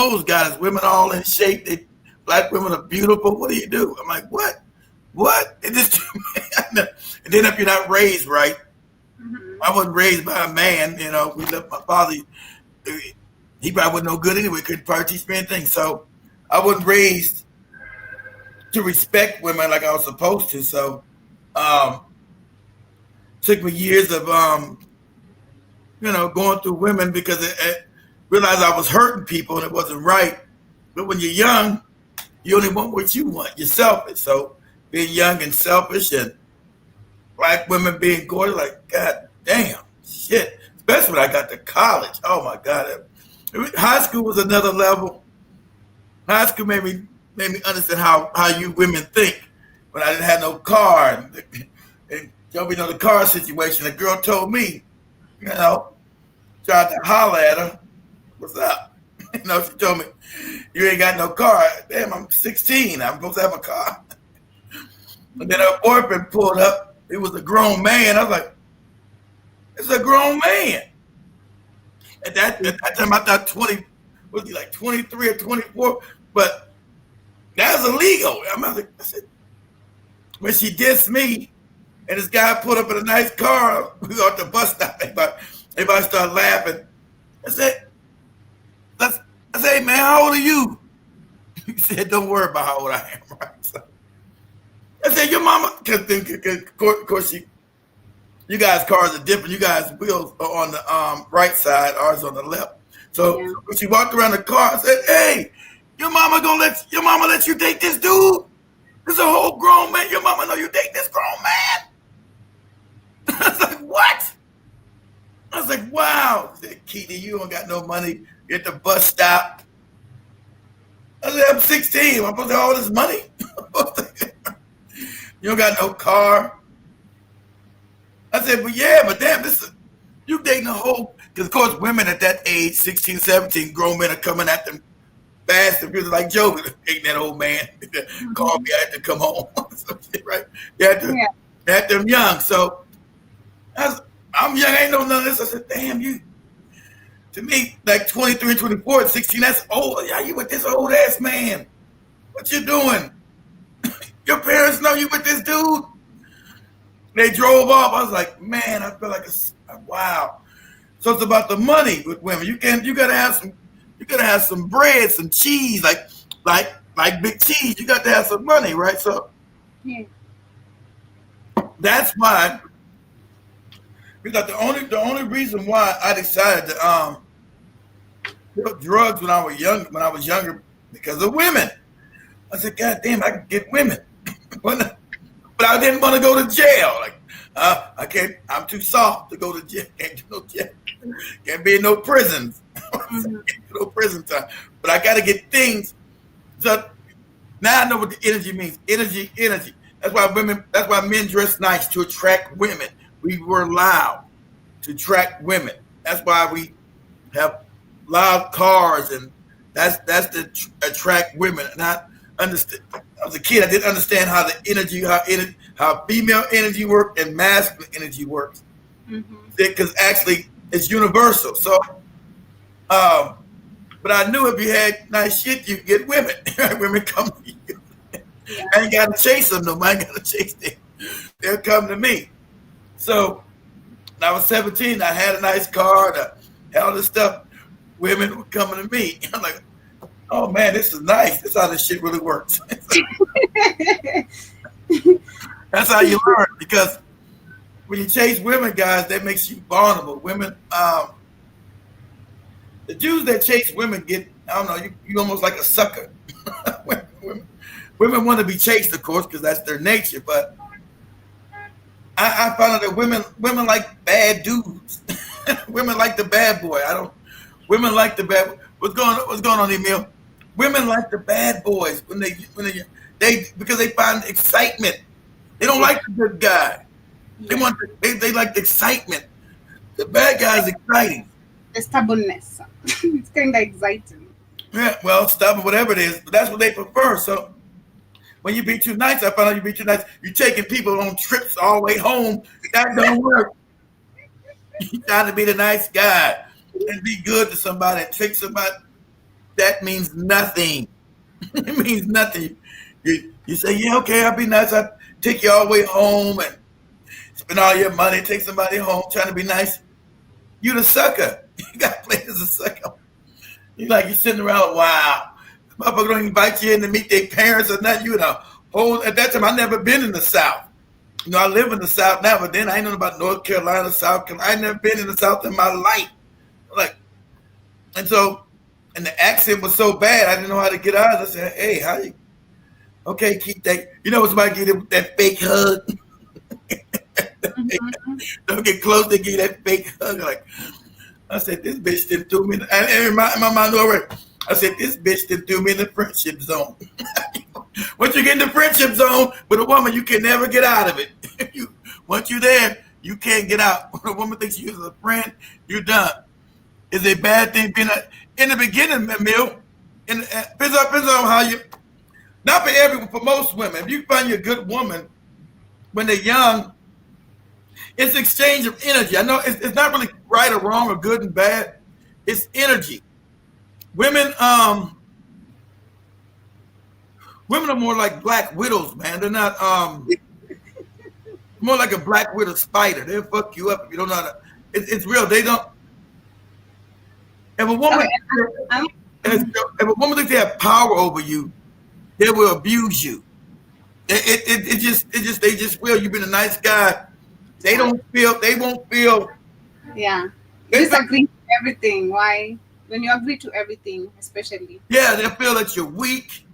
clothes guys. Women all in shape. Black women are beautiful. What do you do? I'm like, what? What? It just and then if you're not raised right, I wasn't raised by a man. You know, we left my father. He probably wasn't no good anyway. Couldn't probably teach me anything. So I wasn't raised to respect women like I was supposed to. So took me years of going through women because I realized I was hurting people and it wasn't right. But when you're young, you only want what you want. You're selfish. So being young and selfish and black women being gorgeous, like, God damn, shit. Especially when I got to college. Oh my God. High school was another level. High school made me understand how you women think. When I didn't have no car and the car situation, the girl told me, tried to holler at her, what's up? She told me, you ain't got no car. Damn, I'm 16. I'm supposed to have a car. And then her boyfriend pulled up. He was a grown man. I was like, it's a grown man. At that time, I thought 20, was he like 23 or 24? But that was illegal. I said, when she dissed me, and this guy pulled up in a nice car, we go at the bus stop. Everybody started laughing. I said, hey, man, how old are you? He said, don't worry about how old I am. Right? So I said, your mama, because of course, you guys' cars are different. You guys' wheels are on the right side, ours on the left. So when she walked around the car, I said, hey, your mama let you date this dude? This is a whole grown man. Your mama know you date this grown man? I was like, what? I was like, wow. I said, Keely, you don't got no money. You're at the bus stop. I said, I'm 16. I'm supposed to have all this money. You don't got no car. I said, but damn, you dating a whole, because of course women at that age, 16, 17, grown men are coming at them fast and really like Joe dating that old man. Called me, I had to come home. Right? They had them young. So I'm young, I ain't know none of this. I said, damn, to me, like 23, 24, 16, that's old. Yeah, you with this old ass man. What you doing? Your parents know you with this dude? They drove off. I was like, man, I feel like wow. So it's about the money with women. You gotta have some bread, some cheese, like big cheese. You got to have some money, right? So that's why. Because the only reason why I decided to do drugs when I was younger, because of women. I said, God damn, I could get women, but I didn't want to go to jail. Like I can't. I'm too soft to go to jail. Can't do no jail. Can't be in no prisons. Can't do no prison time. But I got to get things. So now I know what the energy means. Energy. That's why men dress nice to attract women. We were loud to attract women. That's why we have loud cars, and that's to attract women. And I understand. I was a kid. I didn't understand how how female energy works and masculine energy works. Because actually, it's universal. So, but I knew if you had nice shit, you get women. Women come to you. I ain't got to chase them no more. I ain't got to chase them. They'll come to me. So when I was 17, I had a nice car, had all this stuff. Women were coming to me. I'm like, oh man, this is nice. This is how this shit really works. That's how you learn, because when you chase women, guys, that makes you vulnerable. Women, the dudes that chase women get, I don't know, you almost like a sucker. Women want to be chased, of course, because that's their nature. But I found out that women like bad dudes. Women like the bad boy. Women like the bad. What's going on, Emil? Women like the bad boys when they because they find excitement. They don't like the good guy. They like the excitement. The bad guy is exciting. The stubbornness. It's kind of exciting. Yeah, well, stubborn, whatever it is, but that's what they prefer. So when you be too nice, I found out you be too nice. You're taking people on trips all the way home. That don't work. You're trying to be the nice guy and be good to somebody and trick somebody. that means nothing. It means nothing. You say, yeah, okay, I'll be nice. I'll take you all the way home and spend all your money, take somebody home trying to be nice. You the sucker. You got played as a sucker. You like you sitting around, wow. Motherfucker don't invite you in to meet their parents or nothing. You know, whole at that time I never been in the South. You know, I live in the South now, but then I ain't know about North Carolina, South Carolina. I never been in the South in my life. Like, and so, and the accent was so bad, I didn't know how to get out of it. I said, hey, how you? Okay, keep that. You know, somebody give you that fake hug. Mm-hmm. Don't get close, they give you that fake hug. Like, I said, this bitch didn't do me. And my mind already. I said, this bitch didn't do me in the friendship zone. Once you get in the friendship zone with a woman, you can never get out of it. Once you're there, you can't get out. When a woman thinks you're a friend, you're done. Is a bad thing being in the beginning, Mill. And depends on how you. Not for everyone, for most women. If you find you a good woman when they're young, it's exchange of energy. I know it's not really right or wrong or good and bad. It's energy. Women, women are more like black widows, man. They're not more like a black widow spider. They'll fuck you up if you don't know how to. It's real. They don't. If a woman, Okay. I'm, if a woman thinks they have power over you, they will abuse you. They just will. You've been a nice guy. They don't feel. They won't feel. yeah. They feel, Disagree to everything. Why? When you agree to everything, especially. yeah, they feel that you're weak.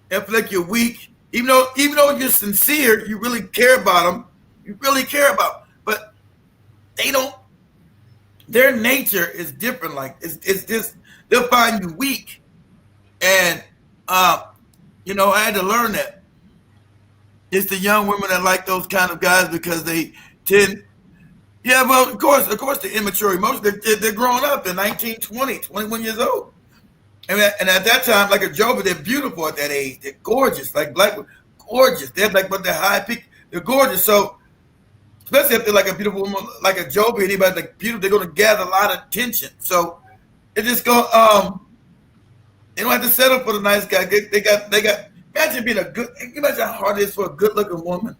They feel like you're weak. Even though you're sincere, you really care about them. You really care about. Them. But they don't. Their nature is different. Like it's just they'll find you weak, and I had to learn that. It's the young women that like those kind of guys because they tend. Yeah, well, of course, the immature emotions. They're growing up. They're 19, 20, 21 years old. And at that time, like a Jovi, they're beautiful at that age. They're gorgeous, like black, gorgeous. They're like, but they're high peak. They're gorgeous. So, especially if they're like a beautiful woman, like a Jovi, anybody like beautiful, they're going to gather a lot of attention. So, it just go. They don't have to settle for the nice guy. They got. Imagine being a good. Imagine how hard it is for a good-looking woman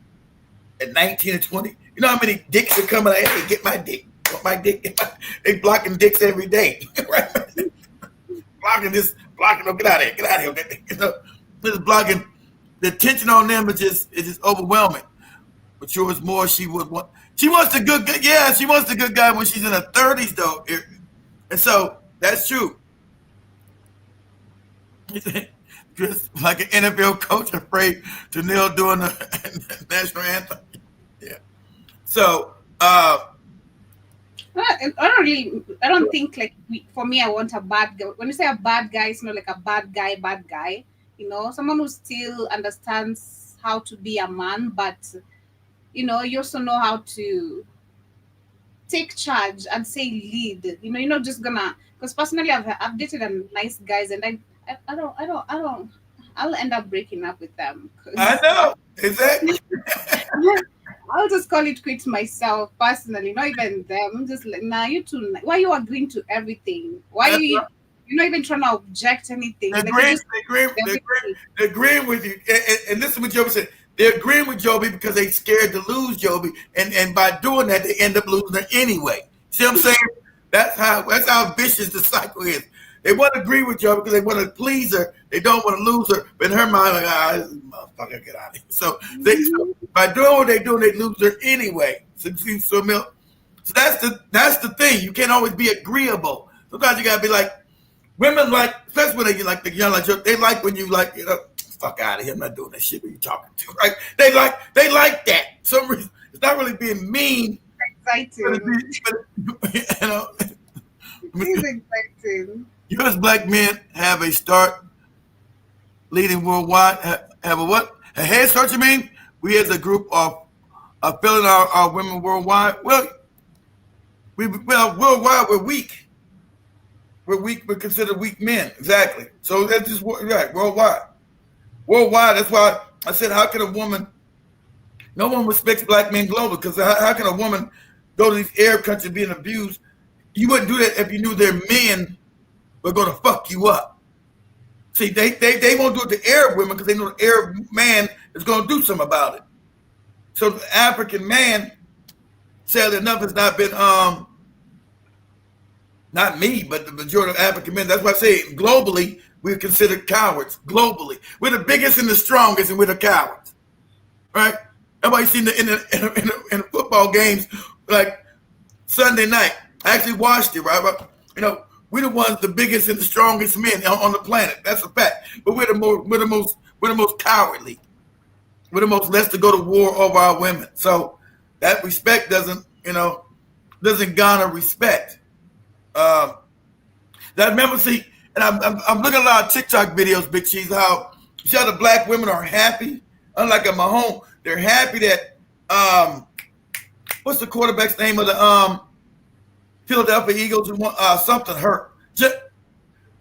at 19 and 20. You know how many dicks are coming? Like, hey, get my dick. Want my dick? They blocking dicks every day, right? Blocking this, blocking them. Get out of here. Get out of here. Just blocking. The attention on them is just overwhelming. But yours more. She would want. She wants the good. Yeah, she wants the good guy when she's in her 30s, though. And so that's true. Just like an NFL coach afraid to kneel during the national anthem. Yeah. So, I don't really. I don't think like for me. I want a bad guy. When you say a bad guy, it's not like a bad guy. Bad guy. Someone who still understands how to be a man, but you also know how to take charge and say lead. You're not just gonna. Because personally, I've dated a nice guys, and I don't. I'll end up breaking up with them I because know exactly. I'll just call it quits myself personally, not even them. I'm just like, nah, you two. Why you agreeing to everything? Why That's you right. you're not even trying to object anything? They're Like you agreeing, just they're agreeing, they're agreeing, they're agreeing with you. And listen what Joby said. They're agreeing with Joby because they're scared to lose Joby. And by doing that, they end up losing her anyway. See what I'm saying? That's how vicious the cycle is. They want to agree with Joby because they want to please her. They don't want to lose her. But in her mind, like, this motherfucker, get out of here. So by doing what they're doing, they lose her anyway. So that's the thing. You can't always be agreeable. Sometimes you gotta be like, women like, especially when they get like the young, like they like when you like, fuck out of here. I'm not doing that shit. Who you talking to? Right? They like that. For some reason, it's not really being mean. But exciting. you know, It is exciting. you as black men have a start leading worldwide. Have a what? A head start? You mean? We as a group are filling our women worldwide. Well, well worldwide we're weak. We're weak. We're considered weak men. Exactly. So that's just right. Worldwide. Worldwide. That's why I said, how can a woman? No one respects black men globally because how can a woman go to these Arab countries being abused? You wouldn't do that if you knew they're men we're going to fuck you up. See, they won't do it to Arab women because they know the Arab man is going to do something about it. So the African man, sadly enough, has not been not me, but the majority of African men. That's why I say globally we're considered cowards. Globally, we're the biggest and the strongest, and we're the cowards, right? Everybody seen in the football games like Sunday night. I actually watched it, right? But, we're the ones, the biggest and the strongest men on the planet. That's a fact. But we're the most cowardly. We're the most less to go to war over our women. So that respect doesn't garner respect. I remember, see, and I'm looking at a lot of TikTok videos, Big Cheese, how you see how the black women are happy. Unlike at my home, they're happy that what's the quarterback's name of the Philadelphia Eagles who won something Hurt.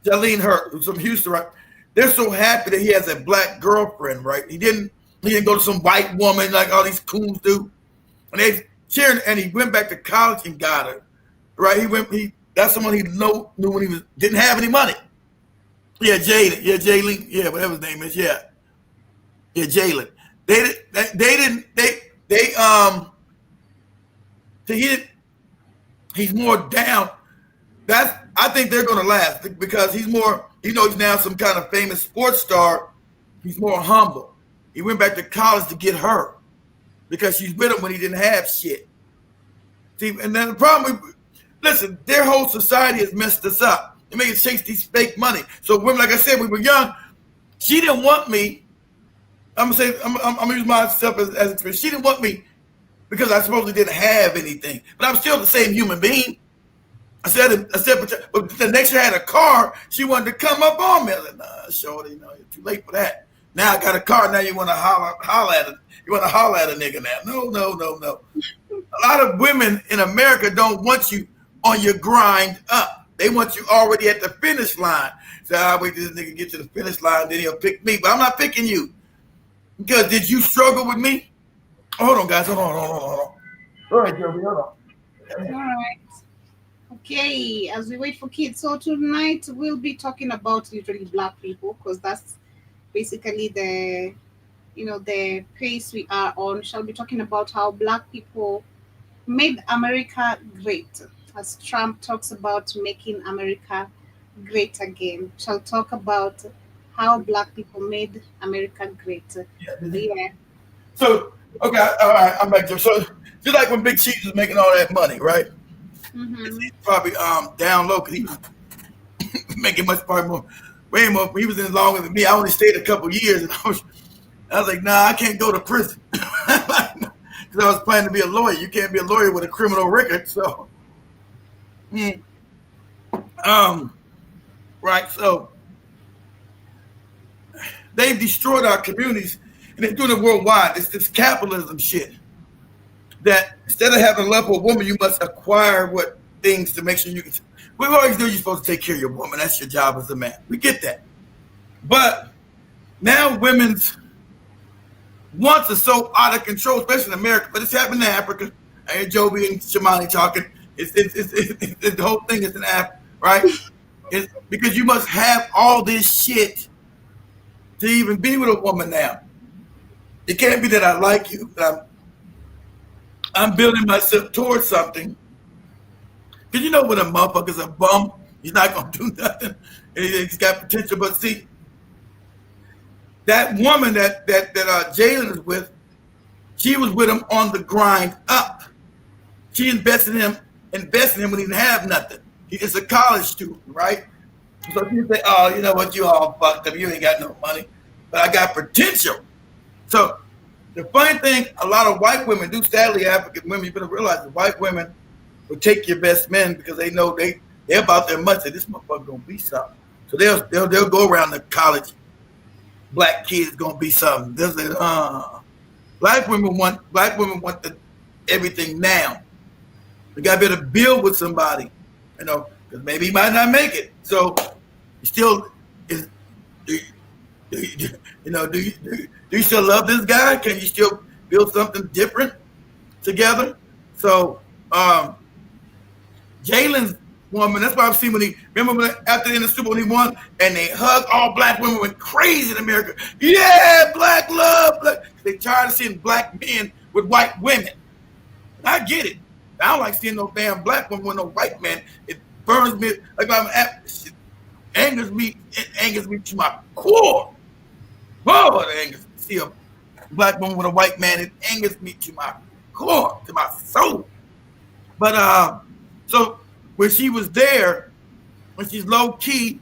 Jalen Hurt, who's from Houston, right? They're so happy that he has a black girlfriend, right? He didn't go to some white woman like all these coons do. And they cheering, and he went back to college and got her. Right? That's someone he knew when he didn't have any money. Yeah, Jalen, yeah, whatever his name is, yeah, Jalen. He's more down. I think they're gonna last because he's more, he's now some kind of famous sports star. He's more humble. He went back to college to get her because she's with him when he didn't have shit. See, and then the problem listen, their whole society has messed us up. They make us chase these fake money. So women, like I said, we were young. She didn't want me. I'm gonna use myself as experience. She didn't want me because I supposedly didn't have anything, but I'm still the same human being. I said, but the next year I had a car. She wanted to come up on me. I said, nah, shorty, you're too late for that. Now I got a car. Now you want to holler at it. You want to holler at a nigga now? No. A lot of women in America don't want you on your grind up. They want you already at the finish line. So I'll wait till this nigga get to the finish line, then he'll pick me. But I'm not picking you. Because did you struggle with me? Hold on, guys. Hold on. All right, Joby, hold on. All right. Okay, as we wait for kids. So tonight we'll be talking about literally black people because that's basically the pace we are on. Shall be talking about how black people made America great. As Trump talks about making America great again. Shall talk about how black people made America great. Yeah. So, okay, all right, I'm back there. So, just like when Big Cheese was making all that money, right? Mm-hmm. He's probably down low because he was making way more. He was in longer than me. I only stayed a couple years, and I was like, nah, I can't go to prison because I was planning to be a lawyer. You can't be a lawyer with a criminal record, so. Right. So they've destroyed our communities, and they're doing it worldwide. It's this capitalism shit. That instead of having love for a woman, you must acquire what things to make sure you can. We always do. You're supposed to take care of your woman. That's your job as a man. We get that. But now women's wants are so out of control, especially in America. But it's happening in Africa. I hear Joby and Shamani talking. It's the whole thing is an app, right? It's because you must have all this shit to even be with a woman now. It can't be that I like you, that I'm building myself towards something. Because when a motherfucker's a bum, he's not going to do nothing. He's got potential. But see, that woman that Jalen is with, she was with him on the grind up. She invested in him when he didn't have nothing. He's just a college student, right? So you say, oh, you know what, you all fucked up. You ain't got no money. But I got potential. So the funny thing, a lot of white women do, sadly, African women, you better realize that white women will take your best men because they know they're about their money. This motherfucker gonna be something. So they'll go around the college. Black kids gonna be something. They'll say, black women want everything now. You got to be able to build with somebody, because maybe he might not make it. So, you still do you still love this guy? Can you still build something different together? So, Jalen's woman. That's why I've seen when he remember when, after in the Super Bowl when he won and they hugged all black women went crazy in America. Yeah, black love. Black. They tired of seeing black men with white women. And I get it. I don't like seeing no damn black woman with no white man. It burns me like I'm it angers me to my core. Oh, it angers me. See a black woman with a white man, it angers me to my core, to my soul. But so when she was there, when she's low key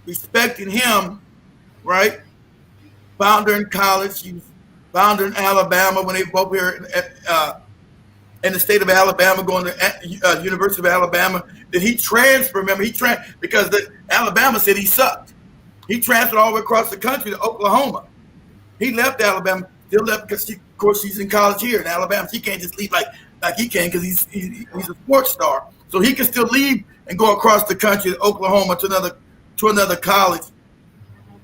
respecting him, right? Found her in college. She was found her in Alabama when they both here in the state of Alabama, going to University of Alabama. Did he transfer? Remember, because Alabama said he sucked. He transferred all the way across the country to Oklahoma. He left Alabama, still left because of course she's in college here in Alabama. She can't just leave like he can because he's a sports star. So he can still leave and go across the country to Oklahoma to another college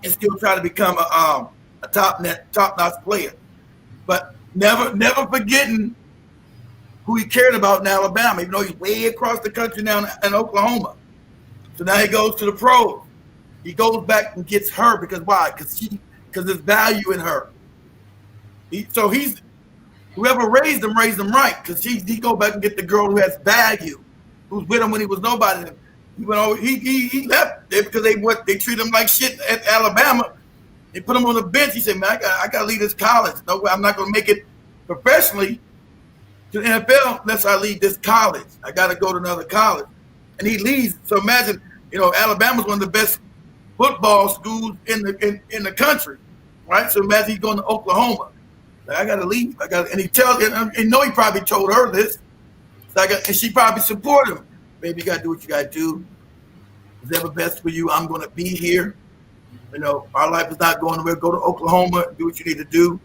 and still try to become a top-notch player. But never forgetting who he cared about in Alabama, even though he's way across the country now in Oklahoma. So now he goes to the pros. He goes back and gets her because why? Because there's value in her. Whoever raised him right because he go back and get the girl who has value, who's with him when he was nobody. He left there because they treat him like shit at Alabama. They put him on the bench. He said, "Man, I got to leave this college. No, I'm not going to make it professionally to the NFL unless I leave this college. I got to go to another college." And he leaves. So imagine, Alabama's one of the best football schools in the country, right? So imagine he's going to Oklahoma. I got to leave. And he tells, and he probably told her this. So and she probably supported him. Baby, you got to do what you got to do. Whatever best for you. I'm going to be here. Our life is not going nowhere. Go to Oklahoma. Do what you need to do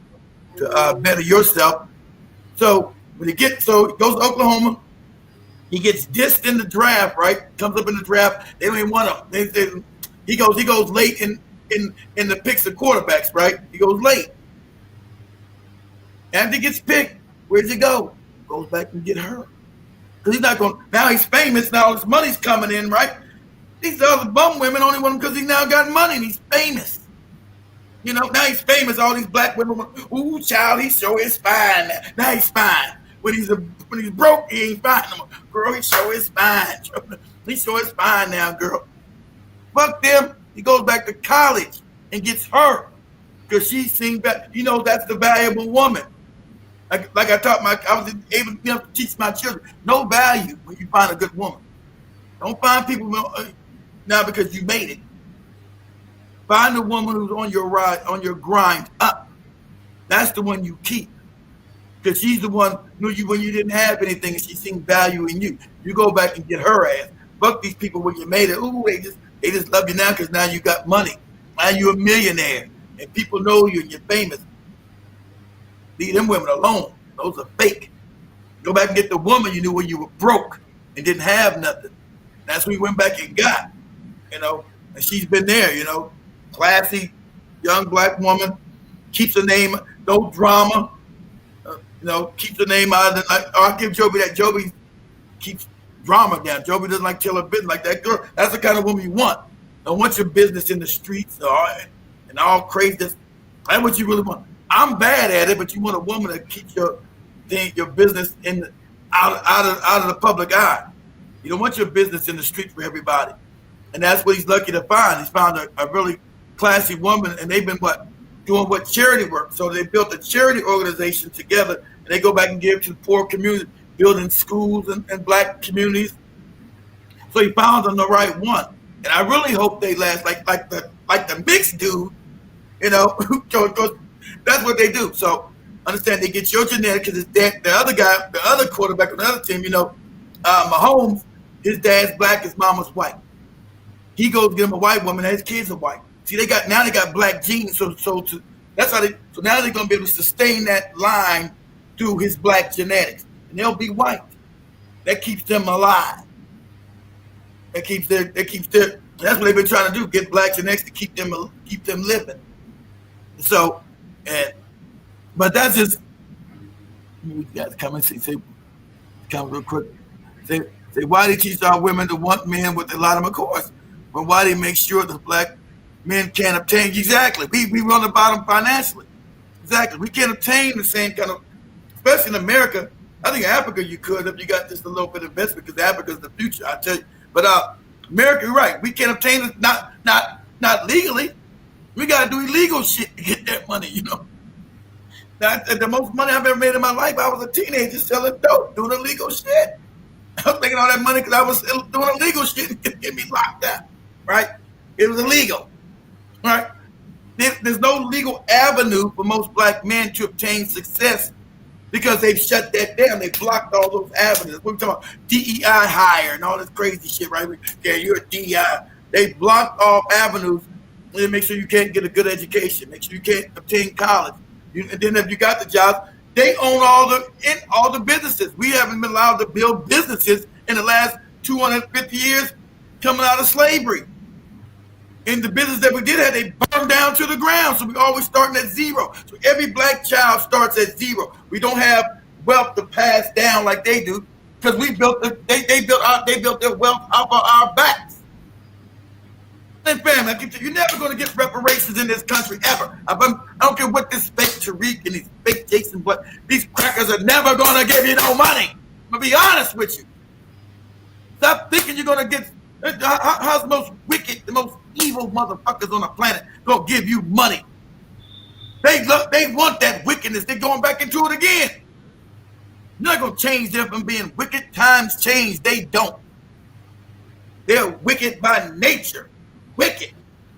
to better yourself. So he goes to Oklahoma. He gets dissed in the draft, right? Comes up in the draft. They don't even want him. He goes late in the picks of quarterbacks, right? He goes late. After he gets picked, where's he go? Goes back and get her. Because he's not going. Now he's famous. Now all his money's coming in, right? These other bum women only want him because he now got money and he's famous. Now he's famous. All these black women, ooh, child, he sure is fine. Now he's fine. When he's broke, he ain't fine no more. Girl, he sure is fine. He sure is fine now, girl. Fuck them. He goes back to college and gets her because she seems that that's the valuable woman. Like I was able to teach my children. No value when you find a good woman. Don't find people now because you made it. Find a woman who's on your grind up. That's the one you keep. Because she's the one knew you when you didn't have anything and she seen value in you. You go back and get her ass. Fuck these people when you made it. Ooh, they just love you now because now you got money. Now you're a millionaire and people know you and you're famous. Leave them women alone. Those are fake. Go back and get the woman you knew when you were broke and didn't have nothing. That's what we went back and got, and she's been there, classy, young black woman, keeps her name, no drama, keeps her name out of the, I'll give Joby that. Joby keeps drama down. Joby doesn't like tell her business like that girl. That's the kind of woman you want. Don't want your business in the streets and all crazy. That's what you really want. I'm bad at it, but you want a woman that keeps your business out of the public eye. You don't want your business in the street for everybody. And that's what he's lucky to find. He's found a really classy woman, and they've been doing charity work. So they built a charity organization together, and they go back and give to the poor community, building schools and black communities. So he found them the right one. And I really hope they last like the mixed dude, that's what they do. So understand they get your genetic because the other quarterback on the other team, Mahomes, his dad's black, his mama's white. He goes get him a white woman, and his kids are white. See, they got black genes, so now they're gonna be able to sustain that line through his black genetics, and they'll be white. That keeps them alive. That's what they've been trying to do, get black genetics to keep them living. So, but that's just you guys come and say come real quick. Say, why do you teach our women to want men with a lot of them? Of course. But why do you make sure the black men can't obtain? Exactly. We run the bottom financially. Exactly. We can't obtain the same kind of, especially in America. I think Africa you could if you got just a little bit of investment because Africa's the future. I tell you. But America, you're right. We can't obtain it not legally. We got to do illegal shit to get that money. The most money I've ever made in my life, I was a teenager selling dope, doing illegal shit. I was making all that money because I was doing illegal shit and get me locked up. Right? It was illegal. Right? There's no legal avenue for most black men to obtain success because they've shut that down. They blocked all those avenues. We're talking about DEI hire and all this crazy shit, right? Yeah, you're a DEI. They blocked all avenues to make sure you can't get a good education, make sure you can't obtain college. And then if you got the jobs, they own all the businesses. We haven't been allowed to build businesses in the last 250 years coming out of slavery. And the business that we did have, they burned down to the ground. So we always starting at zero. So every black child starts at zero. We don't have wealth to pass down like they do because we built they built their wealth off of our backs. And family, you're never going to get reparations in this country ever. I don't care what this fake Tariq and these fake Jason, but these crackers are never going to give you no money. I'm going to be honest with you. Stop thinking you're going to get. How's the most wicked, the most evil motherfuckers on the planet gonna give you money? They want that wickedness. They're going back into it again. You're not gonna change them from being wicked. Times change. They don't. They're wicked by nature. Wicked.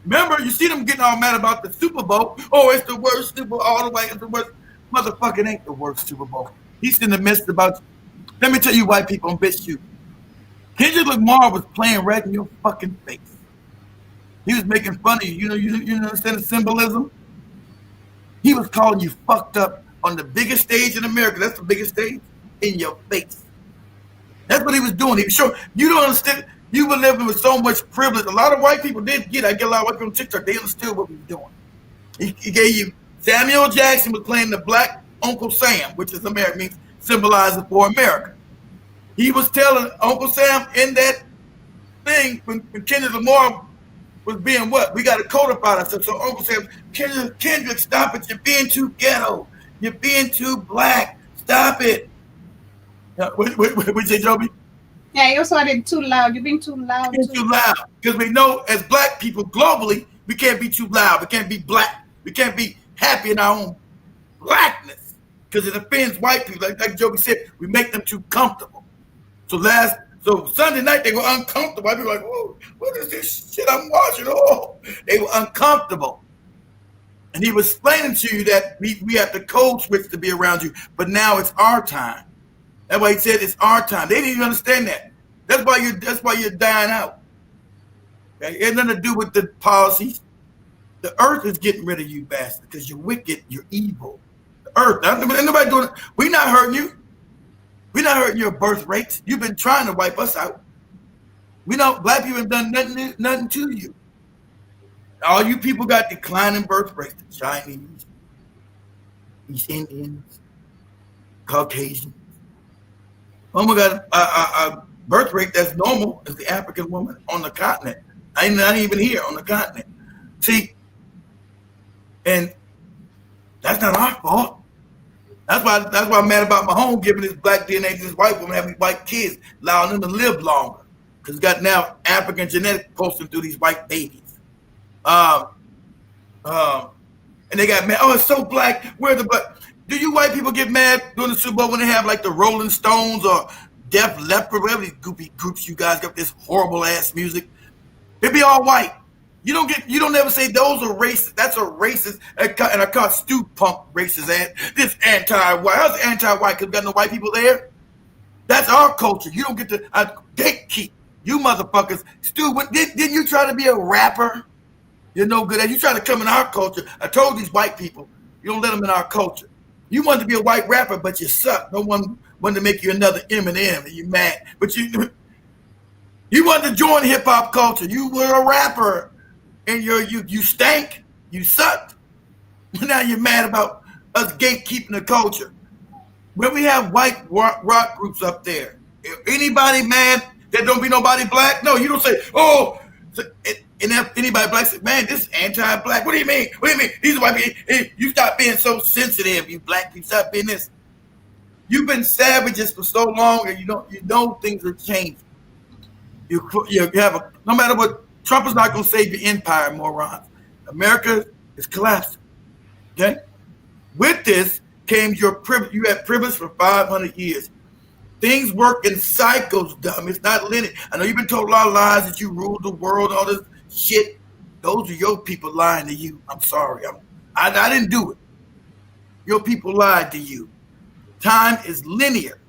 Remember, you see them getting all mad about the Super Bowl. Oh, it's the worst Super Bowl all the way. It's the worst. Motherfucking ain't the worst Super Bowl. He's in the midst about. Let me tell you, white people, bitch you. Kendrick Lamar was playing right in your fucking face. He was making fun of you. You understand the symbolism? He was calling you fucked up on the biggest stage in America. That's the biggest stage in your face. That's what he was doing. He was showing you don't understand. You were living with so much privilege. A lot of white people didn't get it. I get a lot of white people on TikTok. They understood what we were doing. He gave you Samuel Jackson was playing the black Uncle Sam, which is America, means symbolizing for America. He was telling Uncle Sam in that thing when Kendrick Lamar was being what? We got to codify that stuff. So Uncle Sam, Kendrick, stop it. You're being too ghetto. You're being too black. Stop it. What say, Joby? Yeah, you also added too loud. You're being too loud. Too loud. Because we know as black people globally, we can't be too loud. We can't be black. We can't be happy in our own blackness. Because it offends white people. Like Joby said, we make them too comfortable. So Sunday night they were uncomfortable. I'd be like, whoa, what is this shit I'm watching? Oh, they were uncomfortable. And he was explaining to you that we have to code switch to be around you, but now it's our time. That's why he said it's our time. They didn't even understand that. That's why you're dying out. Okay? It has nothing to do with the policies. The earth is getting rid of you, bastard, because you're wicked, you're evil. The earth, nobody doing it. We're not hurting you. We're not hurting your birth rates. You've been trying to wipe us out. Black people have done nothing to you. All you people got declining birth rates. The Chinese, East Indians, Caucasians. Oh my God, a birth rate that's normal is the African woman on the continent. I'm not even here on the continent. See, and that's not our fault. That's why I'm mad about my home giving this black DNA to this white woman, having these white kids, allowing them to live longer. Because got now African genetics posting through these white babies. And they got mad. Oh, it's so black. Where the black? Do you white people get mad during the Super Bowl when they have like the Rolling Stones or Def Leppard, whatever these goofy groups you guys got this horrible ass music? They be all white. You don't ever say those are racist. That's a racist, and I call Stu Punk racist. This anti-white. How's anti-white? Because we got no white people there. That's our culture. You don't get to gatekeep. You motherfuckers. Stu, didn't you try to be a rapper? You're no good at. You try to come in our culture. I told these white people, you don't let them in our culture. You wanted to be a white rapper, but you suck. No one wanted to make you another Eminem, and you mad. But you wanted to join hip hop culture. You were a rapper. And you stank, you sucked. Now you're mad about us gatekeeping the culture. When we have white rock groups up there, Anybody mad that don't be nobody black? No, you don't say, oh, and if anybody black says, man, this is anti-black. What do you mean? What do you mean? These are white people. Hey, you stop being so sensitive, you black people. Stop being this. You've been savages for so long, and you know things are changing. You have a, no matter what, Trump is not going to save your empire, morons. America is collapsing. Okay? With this came your privilege. You had privilege for 500 years. Things work in cycles, dumb. It's not linear. I know you've been told a lot of lies that you rule the world, all this shit. Those are your people lying to you. I'm sorry. I didn't do it. Your people lied to you. Time is linear.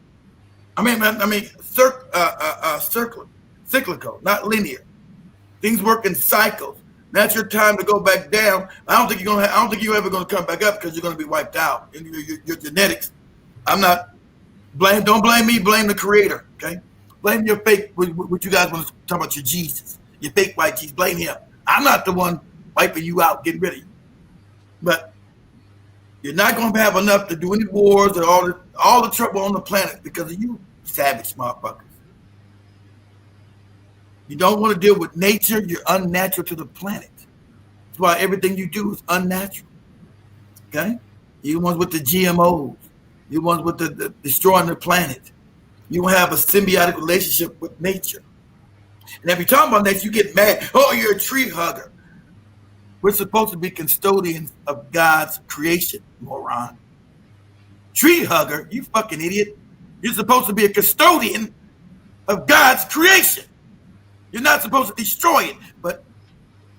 Cyclical, not linear. Things work in cycles. That's your time to go back down. I don't think you're ever going to come back up because you're going to be wiped out in your genetics. I'm not. Don't blame me. Blame the creator. Okay. Blame your fake. What you guys want to talk about? Your Jesus, your fake white Jesus. Blame him. I'm not the one wiping you out, getting rid of you. But you're not going to have enough to do any wars or all the trouble on the planet because of you, savage motherfuckers. You don't want to deal with nature. You're unnatural to the planet. That's why everything you do is unnatural. Okay? You ones with the GMOs. You ones with the destroying the planet. You don't have a symbiotic relationship with nature. And if you're talking about nature, you get mad. Oh, you're a tree hugger. We're supposed to be custodians of God's creation, moron. Tree hugger? You fucking idiot. You're supposed to be a custodian of God's creation. You're not supposed to destroy it. But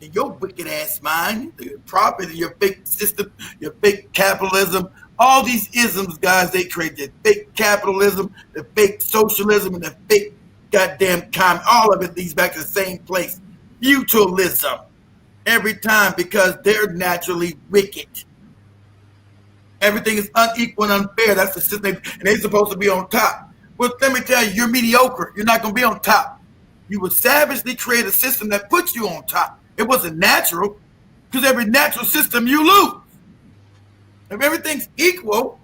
in your wicked ass mind, your profit, your fake system, your fake capitalism, all these isms, guys, they created fake capitalism, the fake socialism, and the fake goddamn all of it leads back to the same place. Mutualism. Every time because they're naturally wicked. Everything is unequal and unfair. That's the system. And they're supposed to be on top. Well, let me tell you, you're mediocre. You're not going to be on top. You would savagely create a system that puts you on top. It wasn't natural because every natural system you lose. If everything's equal,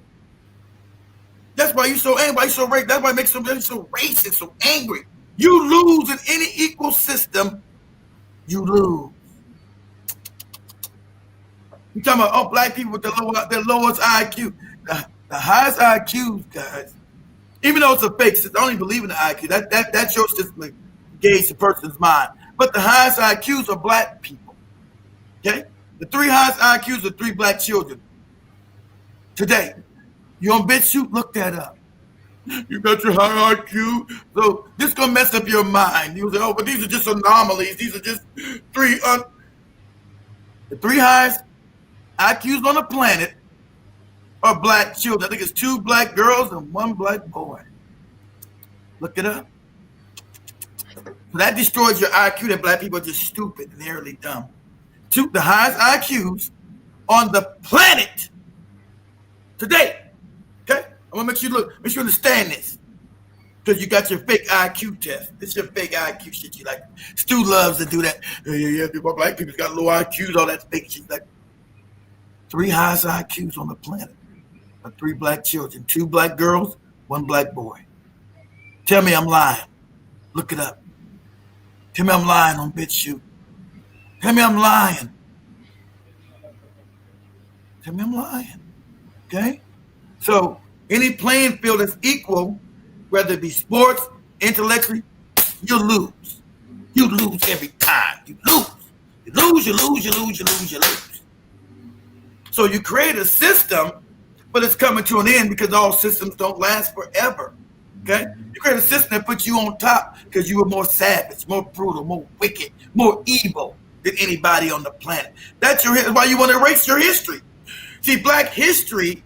that's why you're so angry. Why you're so racist. That's why it makes somebody so racist, so angry. You lose in any equal system, you lose. You're talking about black people with the lowest IQ. The highest IQs, guys, even though it's a fake system, I don't even believe in the IQ. That's your system to gauge the person's mind. But the highest IQs are black people. Okay? The 3 highest IQs are 3 black children. Today. You on BitChute? Look that up. You got your high IQ. So this is gonna mess up your mind. You say, oh, but these are just anomalies. These are just 3 the 3 highest IQs on the planet are black children. I think it's 2 black girls and 1 black boy. Look it up. So that destroys your IQ that black people are just stupid, inherently dumb. The highest IQs on the planet today. Okay? I'm gonna make you understand this. Because you got your fake IQ test. This is your fake IQ shit you like. Stu loves to do that. Yeah, black people got low IQs, all that fake shit. Like 3 highest IQs on the planet are 3 black children, 2 black girls, 1 black boy. Tell me I'm lying. Look it up. Tell me I'm lying on BitChute. Tell me I'm lying. Tell me I'm lying. Okay? So any playing field is equal, whether it be sports, intellectually, you lose. You lose every time. You lose. You lose, you lose, you lose, you lose, you lose. So you create a system, but it's coming to an end because all systems don't last forever. Okay? You create a system that puts you on top because you were more savage, more brutal, more wicked, more evil than anybody on the planet. That's why you want to erase your history. See, black history,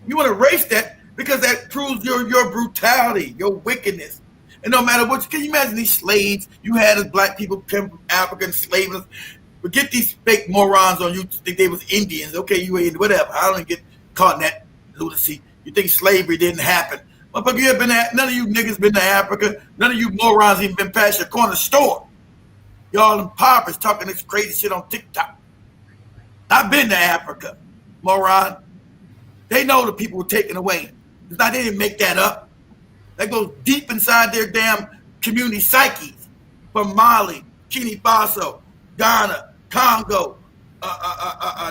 you want to erase that because that proves your brutality, your wickedness. And no matter what, can you imagine these slaves you had as black people come from Africa and slaves? But get these fake morons on you think they was Indians. Okay, you ain't whatever. I don't get caught in that lunacy. You think slavery didn't happen. Motherfucker, you ever none of you niggas been to Africa. None of you morons even been past your corner store. Y'all impoverished talking this crazy shit on TikTok. I've been to Africa, moron. They know the people were taken away. It's not, they didn't make that up. that goes deep inside their damn community psyches. From Mali, Guinea Faso, Ghana, Congo,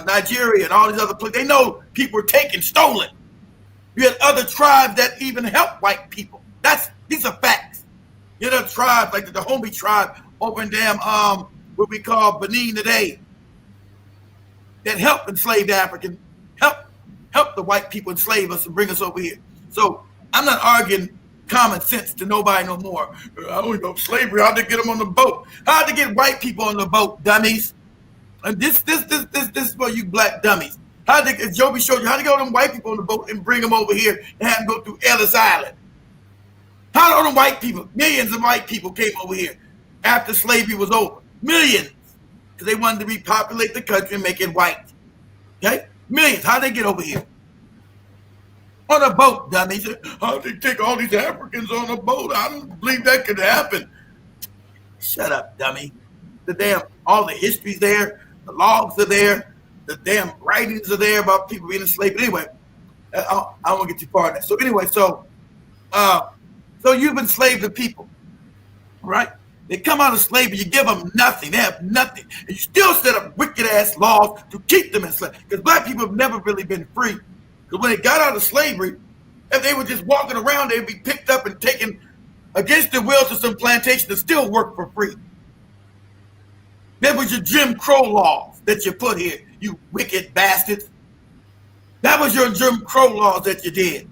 Nigeria, and all these other places. They know people were taken, stolen. You had other tribes that even helped white people. These are facts. You had other tribes like the Dahomey tribe over in damn what we call Benin today that helped enslaved African, help the white people enslave us and bring us over here. So I'm not arguing common sense to nobody no more. I don't know slavery. How'd they get them on the boat? How'd they get white people on the boat, dummies? And this is for you black dummies. How'd they, as Joby showed you, how'd they get them white people on the boat and bring them over here and have them go through Ellis Island? How did all them white people, millions of white people came over here after slavery was over? Millions. Because they wanted to repopulate the country and make it white. Okay? Millions. How'd they get over here? On a boat, dummies. How'd they take all these Africans on a boat? I don't believe that could happen. Shut up, dummy. All the history's there. The logs are there. The damn writings are there about people being enslaved. But anyway, I don't want to get too far in that. So anyway, so you've enslaved the people, right? They come out of slavery, you give them nothing. They have nothing. And you still set up wicked-ass laws to keep them enslaved. Because black people have never really been free. Because when they got out of slavery, if they were just walking around, they'd be picked up and taken against their will to some plantation to still work for free. That was your Jim Crow laws that you put here, you wicked bastards. That was your Jim Crow laws that you did.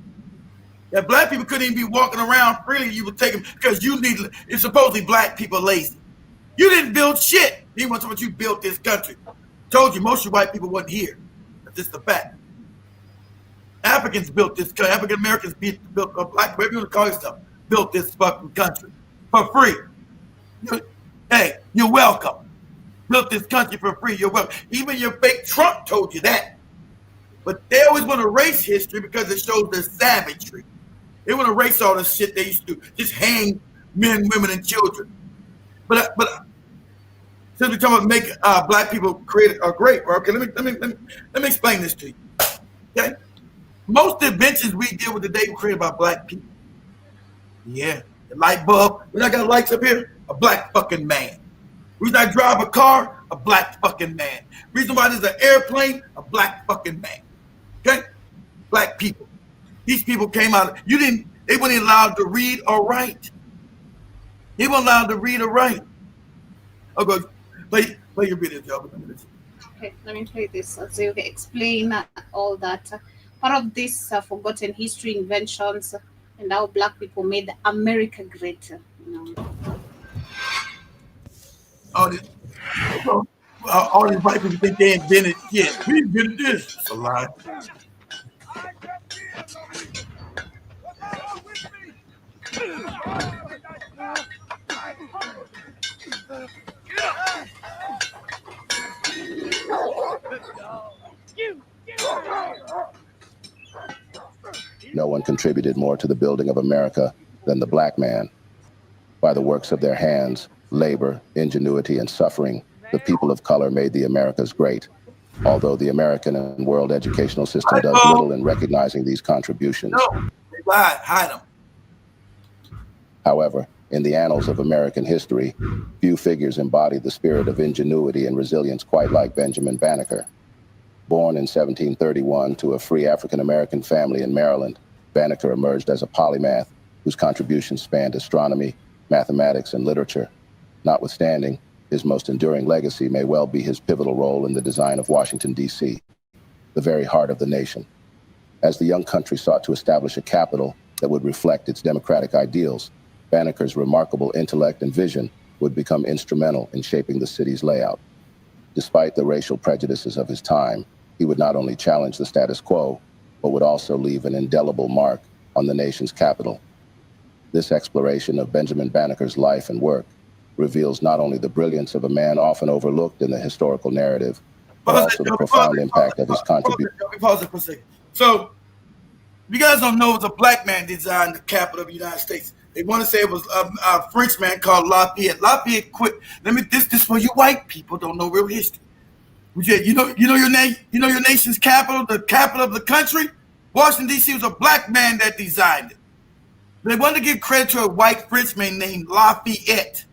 That black people couldn't even be walking around freely. You would take them because it's supposedly black people lazy. You didn't build shit. He wants what you built this country. Told you most of you white people wasn't here. That's just a fact. Africans built this country. African Americans built black, whatever you want to call yourself, built this fucking country for free. Hey, you're welcome. Built this country for free. You're welcome. Even your fake Trump told you that. But they always want to erase history because it shows their savagery. They want to erase all the shit they used to do. Just hang men, women, and children. But since we're talking about making black people great, okay, let me explain this to you. Okay, most inventions we deal with today were created by black people. Yeah, the light bulb. We're not got lights up here. A black fucking man. Reason I drive a car, a black fucking man. Reason why there's an airplane, a black fucking man. Okay, black people. These people came out. They weren't allowed to read or write. They weren't allowed to read or write. Okay, play your video, Joe. Okay, let me play this so you can explain all that. Part of this forgotten history inventions and how black people made America great. All these white people think they invented shit. We invented this. It's a lie. No one contributed more to the building of America than the black man. By the works of their hands, labor, ingenuity, and suffering, the people of color made the Americas great. Although the American and world educational system does little in recognizing these contributions. No, they lied, hide them. However, in the annals of American history, few figures embody the spirit of ingenuity and resilience quite like Benjamin Banneker. Born in 1731 to a free African-American family in Maryland, Banneker emerged as a polymath whose contributions spanned astronomy, mathematics, and literature. Notwithstanding, his most enduring legacy may well be his pivotal role in the design of Washington, D.C., the very heart of the nation. As the young country sought to establish a capital that would reflect its democratic ideals, Banneker's remarkable intellect and vision would become instrumental in shaping the city's layout. Despite the racial prejudices of his time, he would not only challenge the status quo, but would also leave an indelible mark on the nation's capital. This exploration of Benjamin Banneker's life and work reveals not only the brilliance of a man often overlooked in the historical narrative, but also the profound impact of his contribution. Pause it for a second. So, you guys don't know it was a black man designed the capital of the United States. They want to say it was a French man called Lafayette. Lafayette quit. This for you white people don't know real history. You know your name. You know your nation's capital, the capital of the country. Washington D.C. was a black man that designed it. They wanted to give credit to a white Frenchman named Lafayette.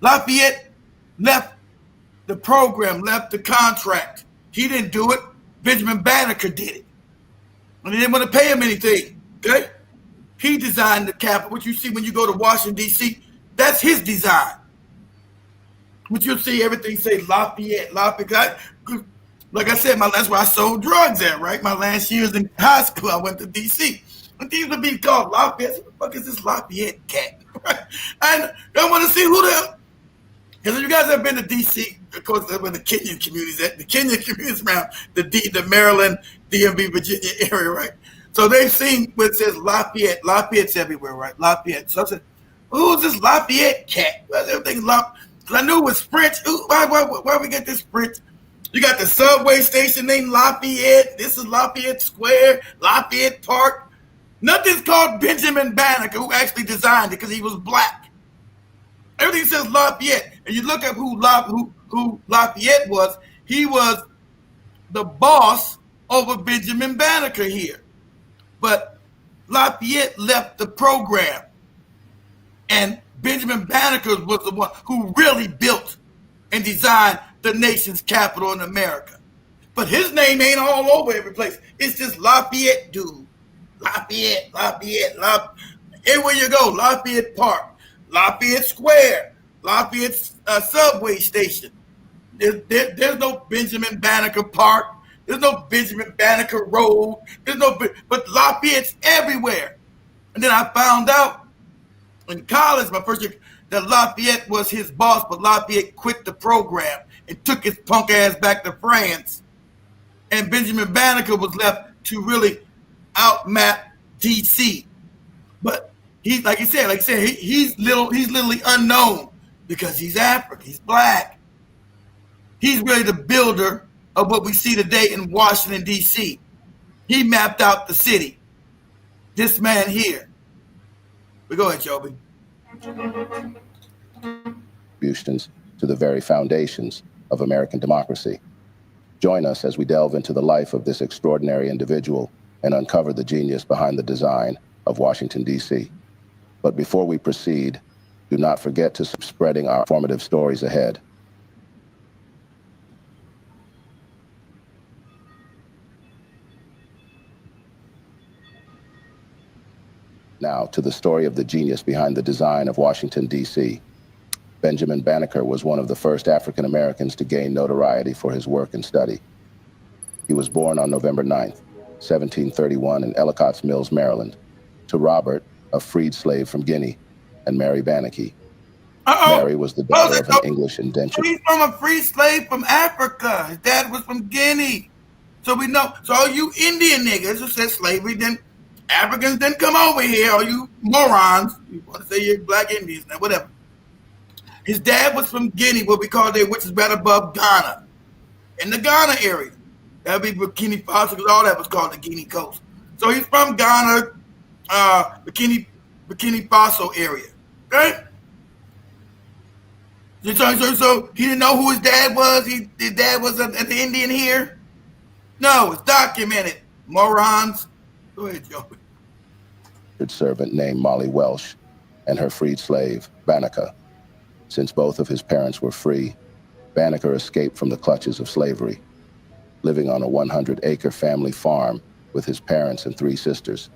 Lafayette left the program, left the contract. He didn't do it. Benjamin Banneker did it. And they didn't want to pay him anything. Okay? He designed the Capitol. What you see when you go to Washington, D.C., that's his design. But you'll see everything say Lafayette. Lafayette. Like I said, that's where I sold drugs at, right? My last years in high school, I went to D.C. And these would be called Lafayette. What the fuck is this Lafayette cat? And I want to see who the... Because if you guys have been to D.C., of course, that's where the Kenyan communities at. The Kenyan communities around the Maryland, DMV, Virginia area, right? So they've seen what it says Lafayette. Lafayette's everywhere, right? Lafayette. So I said, who's this Lafayette cat? Well, everything's Lafayette. Because I knew it was French. Why we get this French? You got the subway station named Lafayette. This is Lafayette Square, Lafayette Park. Nothing's called Benjamin Banneker, who actually designed it because he was black. Everything says Lafayette. And you look at who Lafayette was. He was the boss over Benjamin Banneker here. But Lafayette left the program. And Benjamin Banneker was the one who really built and designed the nation's capital in America. But his name ain't all over every place. It's just Lafayette, dude. Lafayette. Everywhere you go, Lafayette Park, Lafayette Square, Lafayette subway station. There's no Benjamin Banneker Park. There's no Benjamin Banneker Road. But Lafayette's everywhere. And then I found out in college, my first year, that Lafayette was his boss, but Lafayette quit the program and took his punk ass back to France. And Benjamin Banneker was left to really outmap DC. But he's like you said, he's literally unknown because he's African, he's black. He's really the builder of what we see today in Washington, D.C. He mapped out the city. This man here. But go ahead, Joby. Contributions to the very foundations of American democracy. Join us as we delve into the life of this extraordinary individual and uncover the genius behind the design of Washington, D.C. But before we proceed, do not forget to spreading our formative stories ahead. Now, to the story of the genius behind the design of Washington, D.C. Benjamin Banneker was one of the first African Americans to gain notoriety for his work and study. He was born on November 9th, 1731 in Ellicott's Mills, Maryland, to Robert, a freed slave from Guinea, and Mary Banneker. Mary was the daughter of an English indentured. He's from a free slave from Africa. His dad was from Guinea. So we know. So all you Indian niggas who said slavery, then Africans didn't come over here. All you morons, you want to say you're black Indians now, whatever. His dad was from Guinea, what we call there, which is right above Ghana, in the Ghana area. That would be Burkina Faso, because all that was called the Guinea Coast. So he's from Ghana, Burkina Faso area. Okay? So he didn't know who his dad was? His dad was an Indian here? No, it's documented. Morons. Go ahead, Joe. Servant named Molly Welsh and her freed slave, Banneker. Since both of his parents were free, Banneker escaped from the clutches of slavery, living on a 100-acre family farm with his parents and 3 sisters.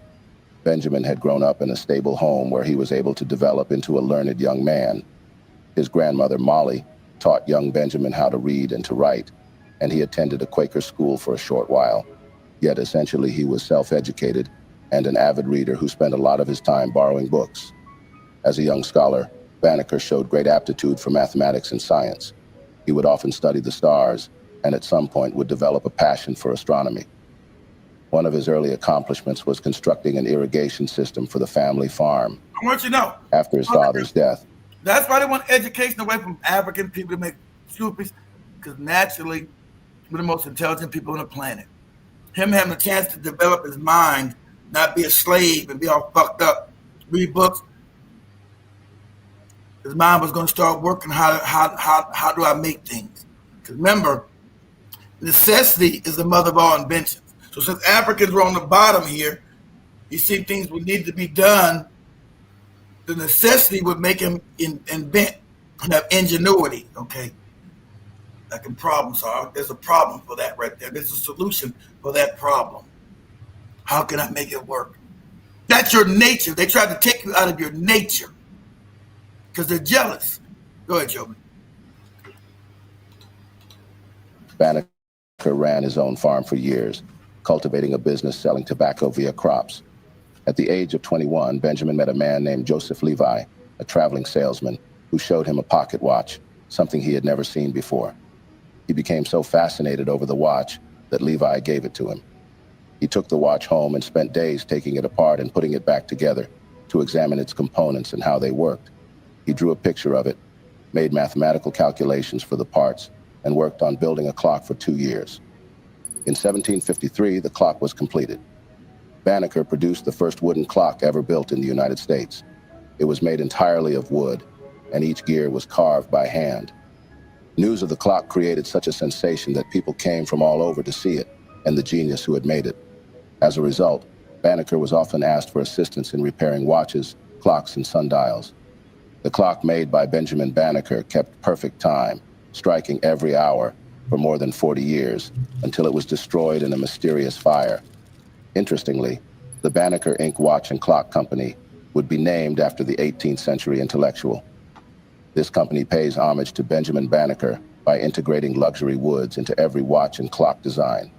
Benjamin had grown up in a stable home where he was able to develop into a learned young man. His grandmother, Molly, taught young Benjamin how to read and to write, and he attended a Quaker school for a short while. Yet essentially he was self-educated and an avid reader who spent a lot of his time borrowing books. As a young scholar, Banneker showed great aptitude for mathematics and science. He would often study the stars and at some point would develop a passion for astronomy. One of his early accomplishments was constructing an irrigation system for the family farm. I want you to know. After his father's death. That's why they want education away from African people to make stupid, because naturally we're the most intelligent people on the planet. Him having a chance to develop his mind, not be a slave and be all fucked up, read books. His mind was going to start working. How do I make things? Because remember, necessity is the mother of all inventions. So since Africans were on the bottom here, you see things would need to be done the necessity would make him invent and have ingenuity. Okay, I can problem solve. There's a problem for that right there. There's a solution for that problem. How can I make it work? That's your nature. They try to take you out of your nature because they're jealous. Go ahead, Joby. Banneker ran his own farm for years, cultivating a business selling tobacco via crops. At the age of 21, Benjamin met a man named Joseph Levi, a traveling salesman, who showed him a pocket watch, something he had never seen before. He became so fascinated over the watch that Levi gave it to him. He took the watch home and spent days taking it apart and putting it back together to examine its components and how they worked. He drew a picture of it, made mathematical calculations for the parts, and worked on building a clock for 2 years. In 1753, the clock was completed. Banneker produced the first wooden clock ever built in the United States. It was made entirely of wood, and each gear was carved by hand. News of the clock created such a sensation that people came from all over to see it and the genius who had made it. As a result, Banneker was often asked for assistance in repairing watches, clocks, and sundials. The clock made by Benjamin Banneker kept perfect time, striking every hour for more than 40 years, until it was destroyed in a mysterious fire. Interestingly, the Banneker Inc. Watch and Clock Company would be named after the 18th century intellectual. This company pays homage to Benjamin Banneker by integrating luxury woods into every watch and clock design.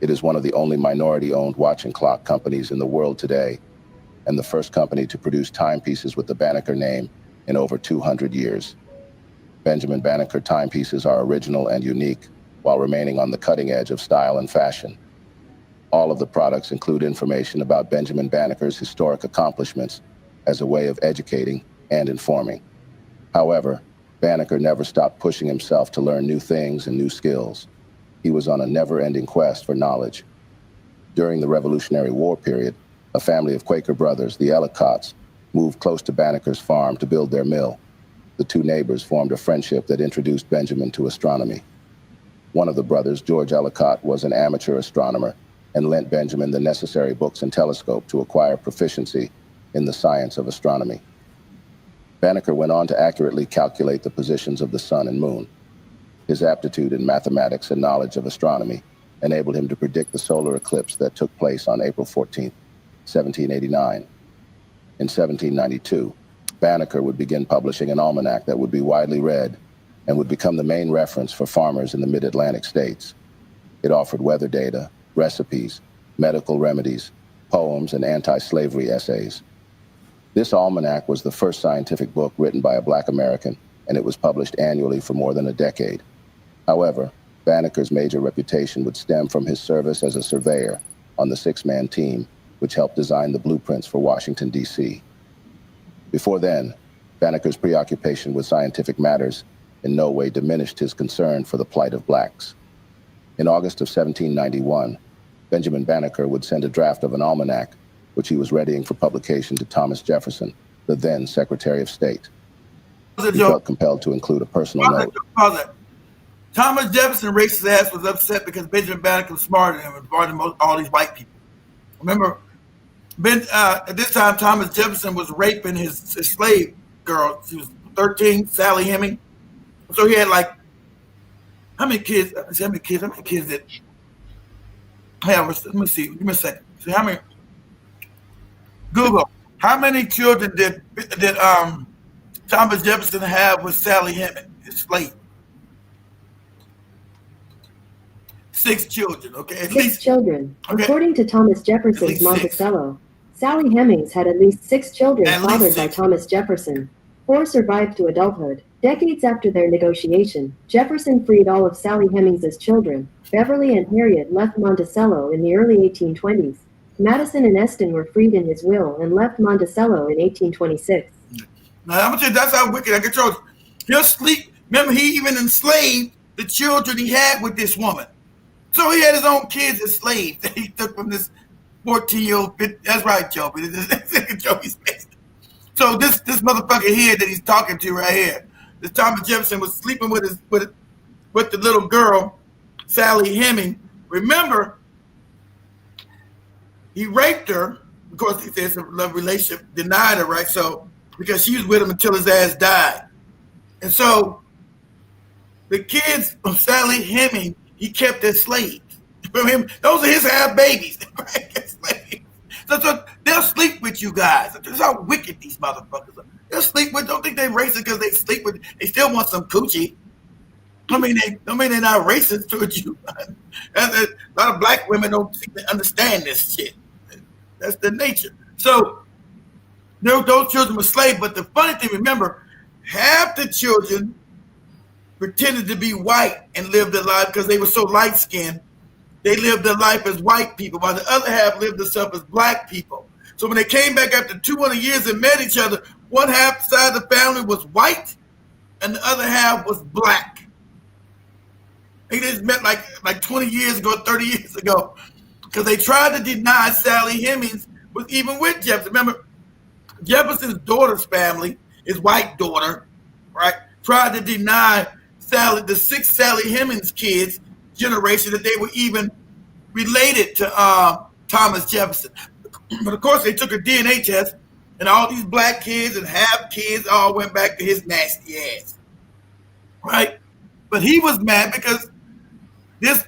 It is one of the only minority-owned watch and clock companies in the world today, and the first company to produce timepieces with the Banneker name in over 200 years. Benjamin Banneker timepieces are original and unique, while remaining on the cutting edge of style and fashion. All of the products include information about Benjamin Banneker's historic accomplishments as a way of educating and informing. However, Banneker never stopped pushing himself to learn new things and new skills. He was on a never-ending quest for knowledge. During the Revolutionary War period, a family of Quaker brothers, the Ellicotts, moved close to Banneker's farm to build their mill. The two neighbors formed a friendship that introduced Benjamin to astronomy. One of the brothers, George Ellicott, was an amateur astronomer and lent Benjamin the necessary books and telescope to acquire proficiency in the science of astronomy. Banneker went on to accurately calculate the positions of the sun and moon. His aptitude in mathematics and knowledge of astronomy enabled him to predict the solar eclipse that took place on April 14, 1789. In 1792, Banneker would begin publishing an almanac that would be widely read and would become the main reference for farmers in the mid-Atlantic states. It offered weather data, recipes, medical remedies, poems, and anti-slavery essays. This almanac was the first scientific book written by a Black American, and it was published annually for more than a decade. However, Banneker's major reputation would stem from his service as a surveyor on the six-man team, which helped design the blueprints for Washington, D.C. Before then, Banneker's preoccupation with scientific matters in no way diminished his concern for the plight of blacks. In August of 1791, Benjamin Banneker would send a draft of an almanac, which he was readying for publication, to Thomas Jefferson, the then Secretary of State. He felt compelled to include a personal note. Thomas Jefferson, racist ass, was upset because Benjamin Banneker was smarter than him and brought him all these white people. Remember, at this time, Thomas Jefferson was raping his slave girl. She was 13, Sally Heming. So he had like, how many kids did, let me see, give me a second. See how many, Google, how many children did Thomas Jefferson have with Sally Heming, his slave? 6 children, okay? At 6 least children. Okay. According to Thomas Jefferson's Monticello, Sally Hemings had at least 6 children fathered by Thomas Jefferson. 4 survived to adulthood. Decades after their negotiation, Jefferson freed all of Sally Hemings' children. Beverly and Harriet left Monticello in the early 1820s. Madison and Eston were freed in his will and left Monticello in 1826. Now, I'm gonna tell you, that's how wicked I control. He'll sleep. Remember, he even enslaved the children he had with this woman. So he had his own kids as slaves that he took from this 14-year-old. That's right, Joby. Joby's face. So this motherfucker here that he's talking to right here, this Thomas Jefferson was sleeping with the little girl, Sally Heming. Remember, he raped her. Of course, he says a love relationship, denied her, right? So because she was with him until his ass died. And so the kids of Sally Hemings, he kept as slaves. From him, those are his half babies. Right? So they'll sleep with you guys. That's how wicked these motherfuckers are. They'll sleep with. Don't think they're racist because they sleep with. They still want some coochie. I mean, they're not racist towards you. A lot of black women don't seem to understand this shit. That's the nature. So those children were slaves. But the funny thing, remember, half the children pretended to be white and lived their life because they were so light skinned. They lived their life as white people, while the other half lived themselves as black people. So when they came back after 200 years and met each other, one half side of the family was white and the other half was black. They just met like 20 years ago, 30 years ago, because they tried to deny Sally Hemings was even with Jefferson. Remember, Jefferson's daughter's family, his white daughter, right, tried to deny the 6 Sally Hemings kids generation that they were even related to Thomas Jefferson. But of course, they took a DNA test, and all these black kids and half kids all went back to his nasty ass, right? But he was mad because this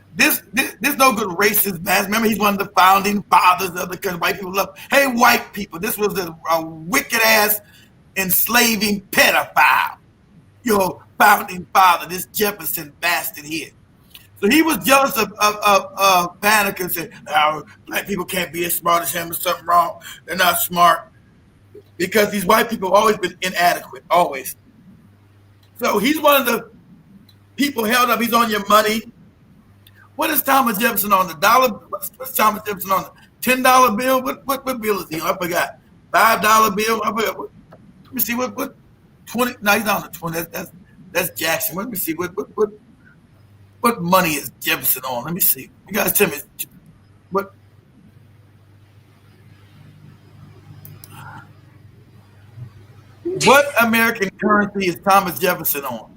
no good racist bastard. Remember, he's one of the founding fathers of the country. White people love. Hey, white people, this was a wicked ass enslaving pedophile. Your founding father, this Jefferson bastard here. So he was jealous of Banneker and said, oh, black people can't be as smart as him. There's something wrong. They're not smart. Because these white people have always been inadequate, always. So he's one of the people held up. He's on your money. What is Thomas Jefferson on? The dollar? What's Thomas Jefferson on? The $10 bill? What bill is he on? I forgot. $5 bill? I forgot. Let me see what 20. No, he's not on the 20. That's Jackson. Let me see what money is Jefferson on? Let me see. You guys tell me what American currency is Thomas Jefferson on?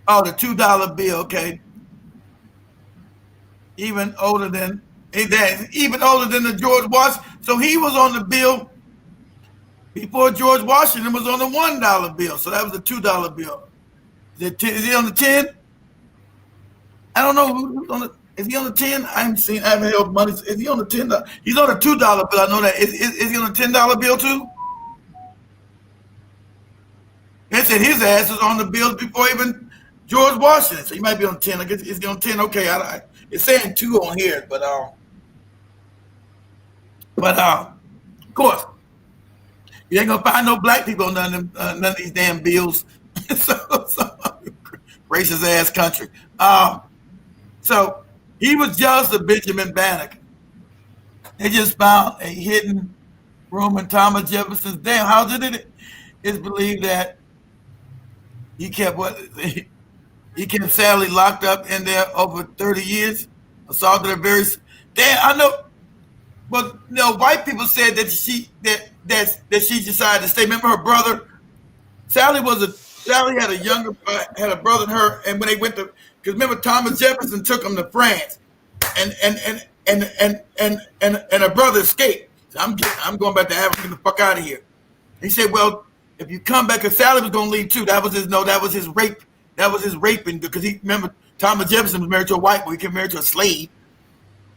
Oh, the $2 bill. Okay, even older than the George Washington. So he was on the bill before George Washington was on the $1 bill. So that was the $2 bill. Is he on the 10? I don't know who's on the. Is he on the 10? I haven't held money. Is he on the $10? He's on the $2 bill. I know that. Is he on the $10 bill too? They said his ass was on the bills before even George Washington. So he might be on 10. I guess is he on 10? Okay, it's saying 2 on here, but of course, you ain't gonna find no black people on none of these damn bills. so racist ass country. So he was jealous of Benjamin Banneker. They just found a hidden room in Thomas Jefferson's damn house. It's believed that he kept Sally locked up in there over 30 years, assaulted her very. Damn, I know. But white people said that she decided to stay. Remember her brother, Sally had a brother than her, and when they went to, because remember Thomas Jefferson took him to France, and her brother escaped. So I'm going back to Africa, get the fuck out of here. He said, well, if you come back, because Sally was going to leave too. That was his rape. That was his raping, because he remember Thomas Jefferson was married to a white boy. He kept married to a slave,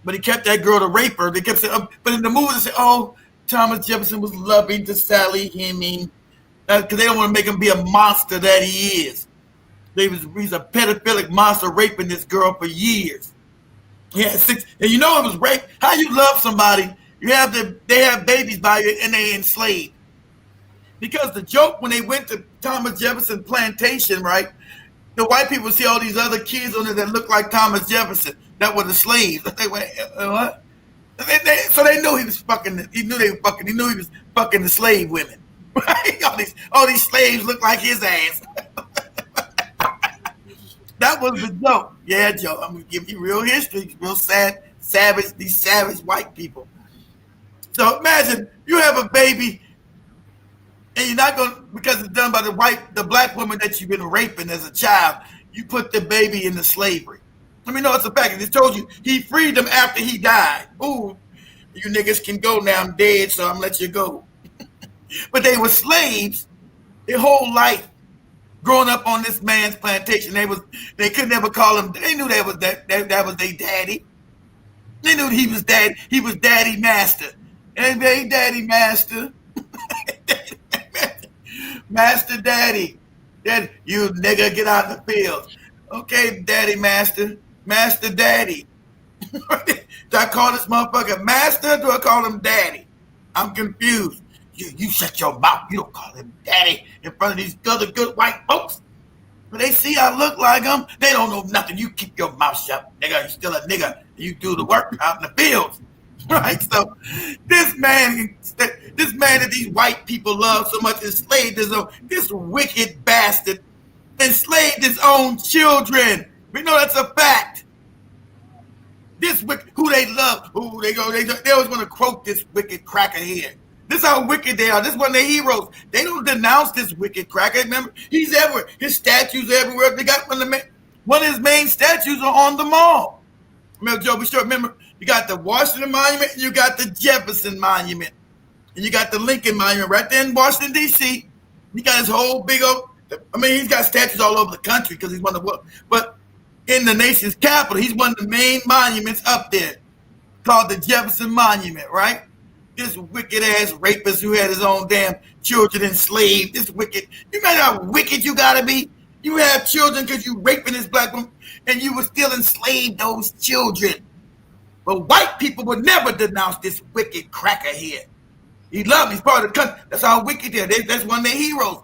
but he kept that girl to rape her. They kept saying, but in the movie they said, oh, Thomas Jefferson was loving to Sally Hemings. Because they don't want to make him be a monster that he is. He's a pedophilic monster raping this girl for years. Yeah, 6, and it was rape. How you love somebody? They have babies by you and they enslaved. Because the joke when they went to Thomas Jefferson plantation, right? The white people see all these other kids on there that look like Thomas Jefferson that were the slaves. They went, what? So they knew he was fucking. He knew he was fucking the slave women. Right? All these slaves look like his ass. That was the joke. Yeah, Joe. I'm gonna give you real history, real sad, savage. These savage white people. So imagine you have a baby, and you're not gonna, because it's done by the black woman that you've been raping as a child. You put the baby into slavery. I mean, no, it's a fact. It told you he freed them after he died. Ooh, You niggas can go now. I'm dead, so I'm let you go. But they were slaves their whole life, growing up on this man's plantation. They could never call him. They knew that was that was their daddy. They knew he was dad. He was daddy master. And they daddy master. Master daddy. That you nigga get out in the field. Okay, daddy master. Master daddy. Do I call this motherfucker master or do I call him daddy? I'm confused. You shut your mouth. You don't call him daddy in front of these other good white folks. When they see I look like them, they don't know nothing. You keep your mouth shut, nigga. You're still a nigga. You do the work out in the fields. Right? So this man that these white people love so much enslaved this wicked bastard enslaved his own children. We know that's a fact. This who they love, who they always want to quote this wicked cracker here. This is how wicked they are. This is one of their heroes. They don't denounce this wicked cracker. Remember, he's everywhere. His statues everywhere. They got one of his main statues are on the mall. Remember, Joe, be sure. Remember, you got the Washington Monument and you got the Jefferson Monument. And you got the Lincoln Monument right there in Washington, D.C. He got his whole big old, he's got statues all over the country because he's one of the, but in the nation's capital, he's one of the main monuments up there called the Jefferson Monument, right? This wicked ass rapist who had his own damn children enslaved. This wicked. You know how wicked you gotta be? You have children because you raping this black woman and you would still enslave those children. But white people would never denounce this wicked cracker here. He loved, he's part of the country. That's how wicked they are. That's one of their heroes.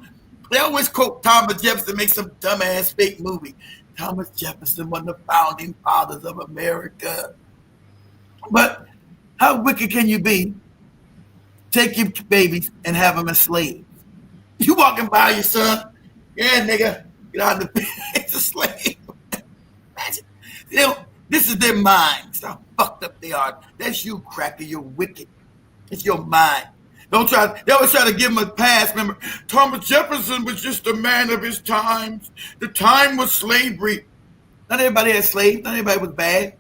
They always quote Thomas Jefferson, make some dumbass fake movie. Thomas Jefferson, one of the founding fathers of America. But how wicked can you be? Take your babies and have them as slaves. You walking by your son, yeah, nigga, get out of the bed. It's a slave. Imagine. This is their mind. It's how fucked up they are. That's you, cracker. You're wicked. It's your mind. They always try to give him a pass. Remember, Thomas Jefferson was just a man of his times. The time was slavery. Not everybody had slaves. Not everybody was bad.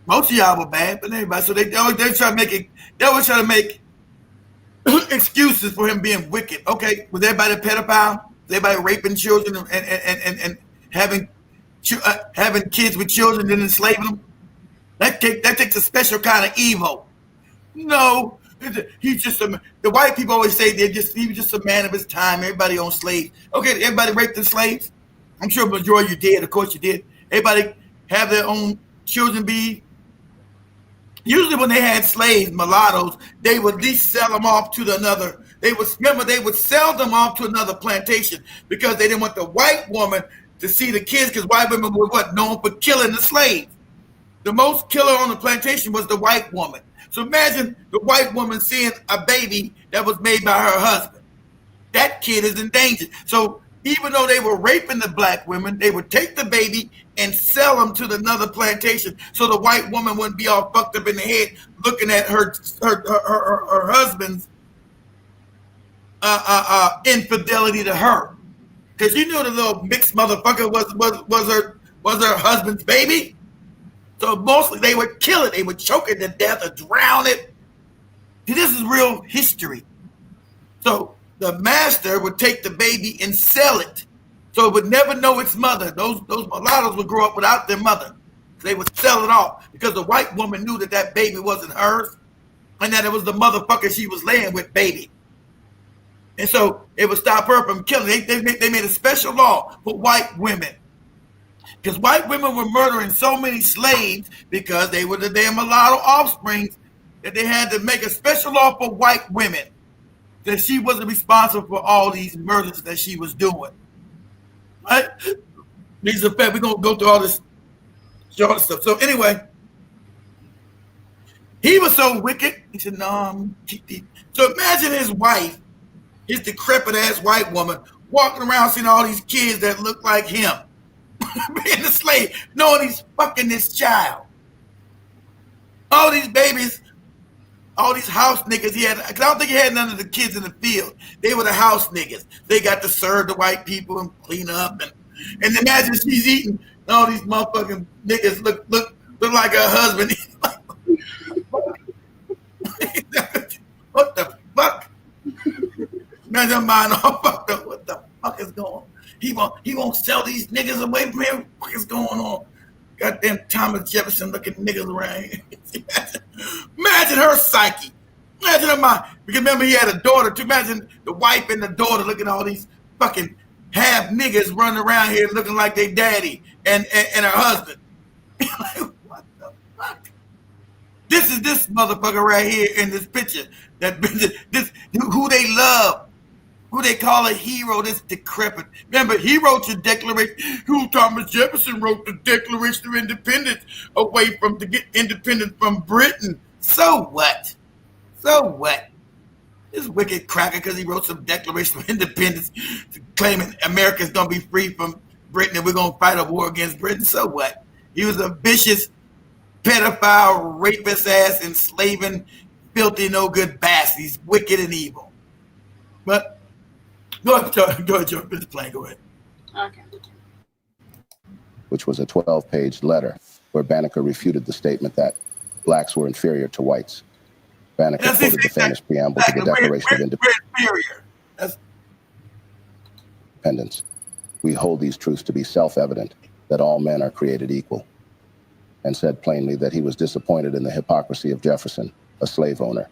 Most of y'all were bad, but everybody. So they always try to make it. They always try to make excuses for him being wicked. Okay, was everybody a pedophile? Was everybody raping children and having kids with children and enslaving them? That takes a special kind of evil. No, he's just the white people always say he was just a man of his time. Everybody owned slaves. Okay, everybody raped the slaves. I'm sure the majority of you did. Of course you did. Everybody have their own children be. Usually when they had slaves, mulattoes, they would at least sell them off to another. They would sell them off to another plantation because they didn't want the white woman to see the kids because white women were known for killing the slaves. The most killer on the plantation was the white woman. So imagine the white woman seeing a baby that was made by her husband. That kid is endangered. So even though they were raping the black women, they would take the baby and sell them to another plantation so the white woman wouldn't be all fucked up in the head looking at her husband's infidelity to her. Because you knew the little mixed motherfucker was her husband's baby. So mostly they would kill it. They would choke it to death or drown it. See, this is real history. So the master would take the baby and sell it. So it would never know its mother. Those mulattoes would grow up without their mother. They would sell it off because the white woman knew that baby wasn't hers and that it was the motherfucker she was laying with baby. And so it would stop her from killing. They made a special law for white women. Because white women were murdering so many slaves because they were the damn mulatto offsprings that they had to make a special law for white women that she wasn't responsible for all these murders that she was doing. Right? These are fact. We're going to go through all this short stuff. So anyway, he was so wicked. He said, no, so imagine his wife, his decrepit ass white woman, walking around seeing all these kids that look like him. Being a slave, knowing he's fucking this child. All these babies, all these house niggas he had, because I don't think he had none of the kids in the field. They were the house niggas. They got to serve the white people and clean up. And imagine she's eating, all these motherfucking niggas look like her husband. What the fuck? Man, your mind all fucked up. What the fuck is going on? He won't sell these niggas away from him. What is going on? Goddamn Thomas Jefferson looking niggas around here. Imagine her psyche. Imagine her mind. Because remember he had a daughter too. Imagine the wife and the daughter looking at all these fucking half niggas running around here looking like they daddy and her husband. What the fuck? This is this motherfucker right here in this picture. This who they love, who they call a hero. This decrepit. Remember, he wrote the Declaration. Who Thomas Jefferson wrote the Declaration of Independence away from to get independence from Britain. So what? So what? This wicked cracker because he wrote some Declaration of Independence claiming America's gonna be free from Britain and we're gonna fight a war against Britain. So what? He was a vicious pedophile, rapist ass, enslaving, filthy, no good bastard. He's wicked and evil. But go ahead, Joe. Finish playing. Go ahead. Okay. Which was a 12-page letter where Banneker refuted the statement that blacks were inferior to whites. Banneker quoted the famous preamble to the Declaration of Independence. We hold these truths to be self-evident, that all men are created equal, and said plainly that he was disappointed in the hypocrisy of Jefferson, a slave owner.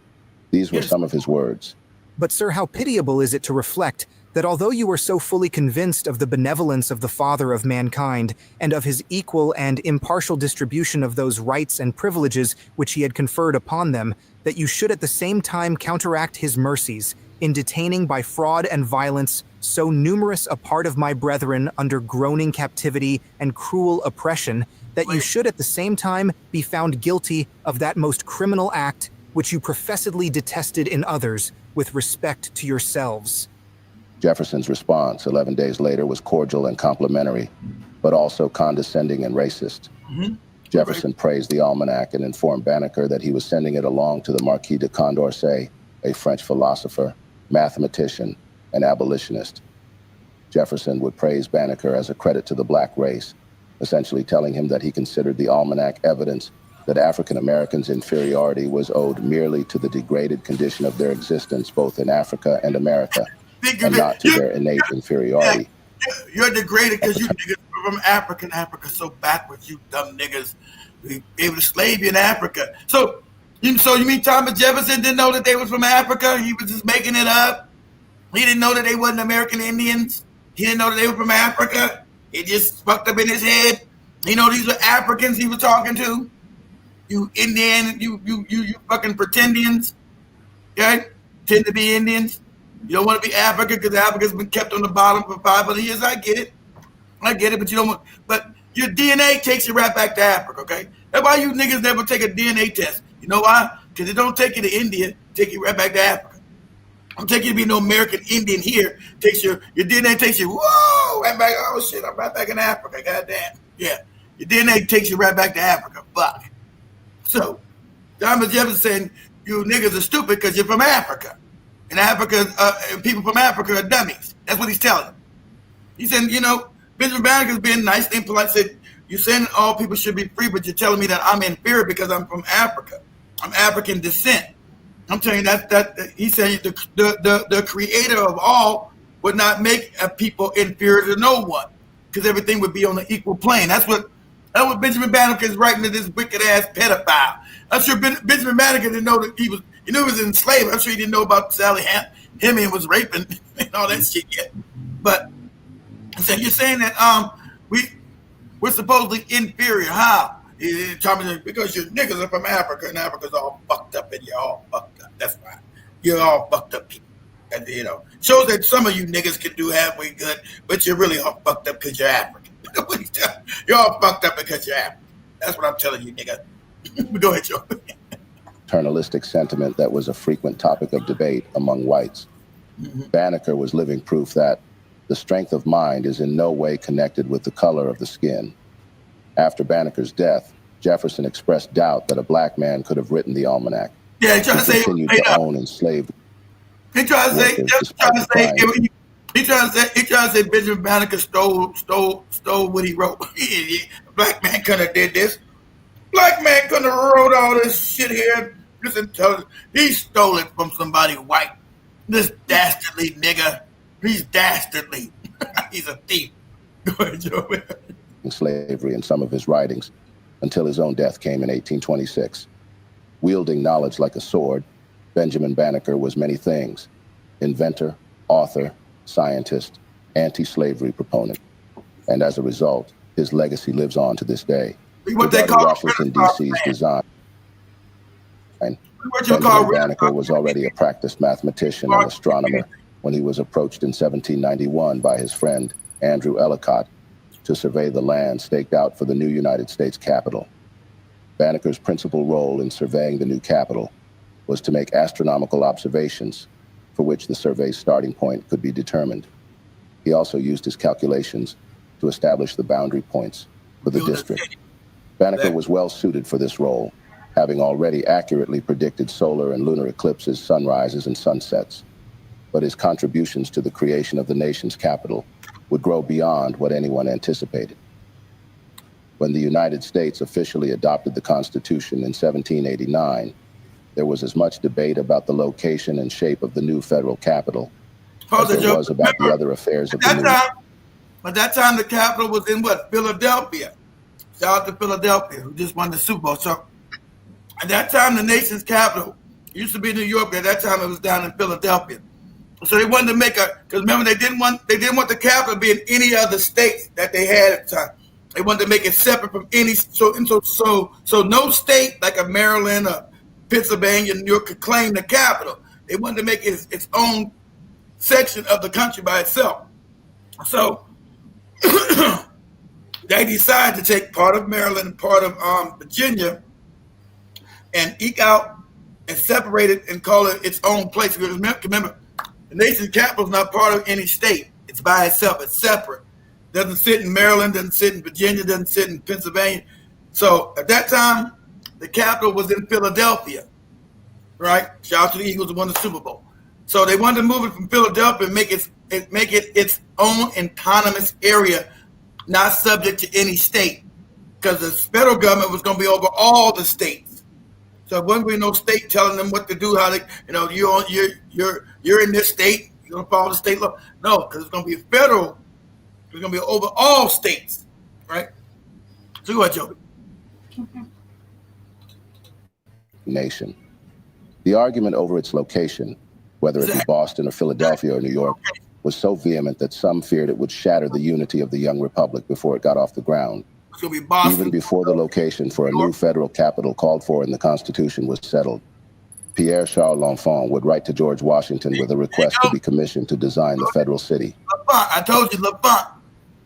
These were some of his words. But, sir, how pitiable is it to reflect that although you were so fully convinced of the benevolence of the Father of mankind and of his equal and impartial distribution of those rights and privileges which he had conferred upon them, that you should at the same time counteract his mercies in detaining by fraud and violence so numerous a part of my brethren under groaning captivity and cruel oppression, that you should at the same time be found guilty of that most criminal act which you professedly detested in others with respect to yourselves. Jefferson's response 11 days later was cordial and complimentary, but also condescending and racist. Jefferson praised the almanac and informed Banneker that he was sending it along to the Marquis de Condorcet, a French philosopher, mathematician, and abolitionist. Jefferson would praise Banneker as a credit to the black race, essentially telling him that he considered the almanac evidence that African Americans' inferiority was owed merely to the degraded condition of their existence both in Africa and America, and not to their innate inferiority. You're degraded because you niggas from Africa, and Africa's so backwards, you dumb niggas. We able to slave you in Africa. So you mean Thomas Jefferson didn't know that they was from Africa? He was just making it up. He didn't know that they wasn't American Indians. He didn't know that they were from Africa. It just fucked up in his head. You know these were Africans he was talking to. You Indian, you fucking pretendians. Okay? Tend to be Indians. You don't want to be Africa because Africa's been kept on the bottom for 500 years. I get it, but you don't want. But your DNA takes you right back to Africa. Okay, that's why you niggas never take a DNA test. You know why? Because it don't take you to India, take you right back to Africa. Don't take you to be no American Indian here. Takes your DNA takes you whoa right back. Oh shit, I'm right back in Africa. Goddamn, yeah. Your DNA takes you right back to Africa. Fuck. So Thomas Jefferson saying you niggas are stupid because you're from Africa. And Africa, people from Africa are dummies. That's what he's telling them. He said, you know, Benjamin Banneker's being nice and polite. Said, you're saying all people should be free, but you're telling me that I'm inferior because I'm from Africa. I'm African descent. I'm telling you that he said the creator of all would not make a people inferior to no one because everything would be on an equal plane. That's what Benjamin Banneker is writing to this wicked ass pedophile. I'm sure Benjamin Banneker didn't know that he knew he was enslaved. I'm sure he didn't know about Sally Heming was raping and all that shit yet. But so you're saying that we're supposedly inferior. How? Because you niggas are from Africa and Africa's all fucked up and you're all fucked up. That's why. You're all fucked up people. And you know, shows that some of you niggas can do halfway good, but you're really all fucked up because you're African. You're all fucked up because you're African. That's what I'm telling you, nigga. Go ahead, Joe. Paternalistic sentiment that was a frequent topic of debate among whites. Banneker was living proof that the strength of mind is in no way connected with the color of the skin. After Banneker's death, Jefferson expressed doubt that a black man could have written the almanac. Yeah, he tried to say continued to own enslaved. He tried to say Benjamin Banneker stole what he wrote. A black man couldn't have did this. Black man couldn't have wrote all this shit here. This intelligence, he stole it from somebody white. This dastardly nigga, he's dastardly. He's a thief. Go ahead, Joe. Slavery in some of his writings until his own death came in 1826. Wielding knowledge like a sword, Benjamin Banneker was many things: inventor, author, scientist, anti-slavery proponent. And as a result, his legacy lives on to this day. What they call Washington, D.C.'s design. Benjamin Banneker was already a practiced mathematician and astronomer when he was approached in 1791 by his friend Andrew Ellicott to survey the land staked out for the new United States Capitol. Banneker's principal role in surveying the new Capitol was to make astronomical observations for which the survey's starting point could be determined. He also used his calculations to establish the boundary points for the district. Banneker was well suited for this role, having already accurately predicted solar and lunar eclipses, sunrises, and sunsets. But his contributions to the creation of the nation's capital would grow beyond what anyone anticipated. When the United States officially adopted the Constitution in 1789, there was as much debate about the location and shape of the new federal capital as there was about the other affairs of the new. At that time, the capital was in what? Philadelphia. Shout out to Philadelphia, who just won the Super Bowl. So at that time, the nation's capital used to be New York. At that time, it was down in Philadelphia. So they wanted to make because remember they didn't want the capital to be in any other states that they had at the time. They wanted to make it separate from any. So no state like a Maryland or Pennsylvania, New York could claim the capital. They wanted to make it its own section of the country by itself. So they decided to take part of Maryland and part of Virginia and eke out and separate it and call it its own place. Because remember, the nation's capital is not part of any state. It's by itself. It's separate. Doesn't sit in Maryland, doesn't sit in Virginia, doesn't sit in Pennsylvania. So at that time, the capital was in Philadelphia, right? Shout out to the Eagles who won the Super Bowl. So they wanted to move it from Philadelphia and make it its own autonomous area, not subject to any state, because the federal government was going to be over all the states. So it wouldn't be no state telling them what to do, how they, you're in this state, you're going to follow the state law. No, because it's going to be federal. It's going to be over all states, right? So go ahead, Joby. Nation. The argument over its location, whether it be Boston or Philadelphia or New York, was so vehement that some feared it would shatter the unity of the young republic before it got off the ground. It's going to be Boston. Even before the location for a new federal capital called for in the Constitution was settled, Pierre Charles L'Enfant would write to George Washington with a request to be commissioned to design the federal city. I told you, L'Enfant.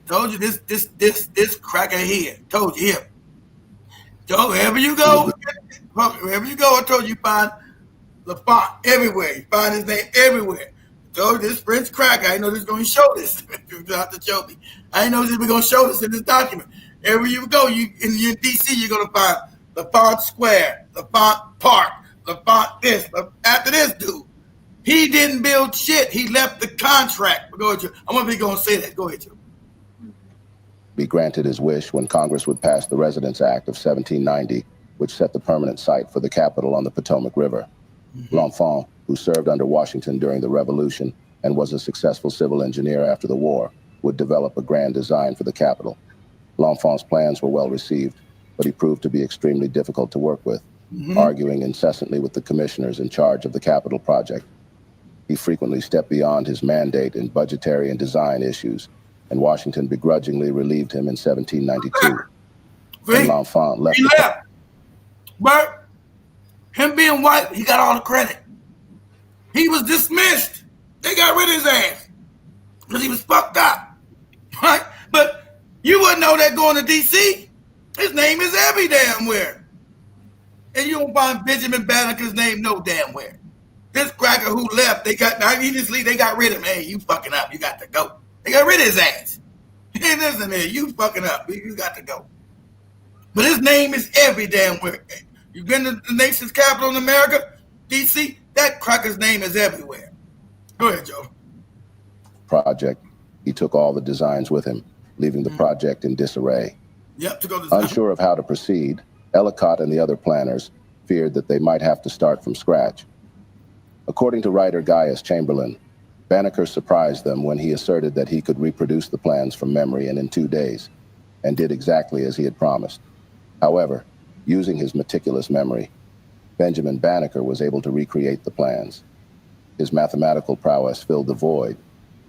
Told you this cracker here. Told you him. So wherever you go, I told you find L'Enfant everywhere. You find his name everywhere. So this French cracker, I know this is going to show this. Dr. Joby. I know this is going to show this in this document. Everywhere you go, in DC, you're going to find L'Enfant Square, L'Enfant Park, L'Enfant this. After this dude, he didn't build shit. He left the contract. Go ahead, Joe. I'm going to be going to say that. Go ahead, Joe. Be granted his wish when Congress would pass the Residence Act of 1790, which set the permanent site for the capital on the Potomac River. L'Enfant, who served under Washington during the Revolution and was a successful civil engineer after the war, would develop a grand design for the capital. L'Enfant's plans were well received, but he proved to be extremely difficult to work with, arguing incessantly with the commissioners in charge of the Capitol project. He frequently stepped beyond his mandate in budgetary and design issues, and Washington begrudgingly relieved him in 1792. And L'Enfant left. He left. But him being white, he got all the credit. He was dismissed. They got rid of his ass because he was fucked up. Right? But you wouldn't know that going to D.C. His name is every damn where. And you don't find Benjamin Banneker's name no damn where. This cracker who left, they got rid of him. Hey, you fucking up. You got to go. They got rid of his ass. Hey, listen here, you fucking up. You got to go. But his name is every damn where. You've been to the nation's capital in America, D.C., that cracker's name is everywhere. Go ahead, Joe. Project. He took all the designs with him, leaving the project in disarray. Yep, to go to Unsure of how to proceed, Ellicott and the other planners feared that they might have to start from scratch. According to writer Gaius Chamberlain, Banneker surprised them when he asserted that he could reproduce the plans from memory and in 2 days, and did exactly as he had promised. However, using his meticulous memory, Benjamin Banneker was able to recreate the plans. His mathematical prowess filled the void,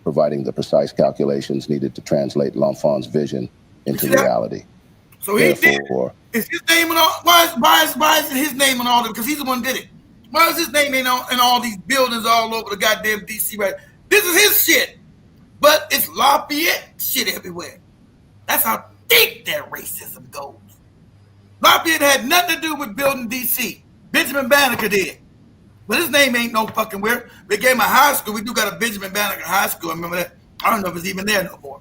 providing the precise calculations needed to translate L'Enfant's vision into reality. So he did. Is his name on all? Why is his name on all of it? Because he's the one who did it. Why is his name in all these buildings all over the goddamn DC? Right? This is his shit, but it's Lafayette shit everywhere. That's how deep that racism goes. Lafayette had nothing to do with building DC. Benjamin Banneker did. But his name ain't no fucking where. They gave him a high school. We do got a Benjamin Banneker High School. I remember that. I don't know if it's even there no more.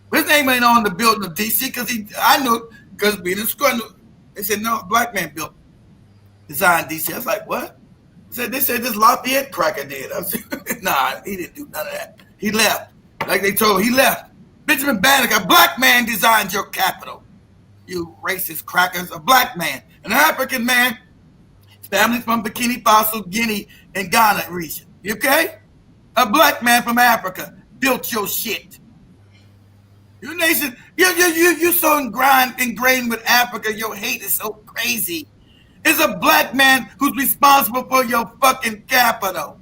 But his name ain't on the building of DC because I knew it because being in school. They said, no, a black man built, designed DC. I was like, what? They said this Lafayette cracker did. I said, nah, he didn't do none of that. He left. Like they told him, he left. Benjamin Banneker, a black man designed your capital. You racist crackers, a black man. An African man, family from Burkina Faso, Guinea, and Ghana region. You okay? A black man from Africa built your shit. Your nation, you're so ingrained with Africa, your hate is so crazy. It's a black man who's responsible for your fucking capital.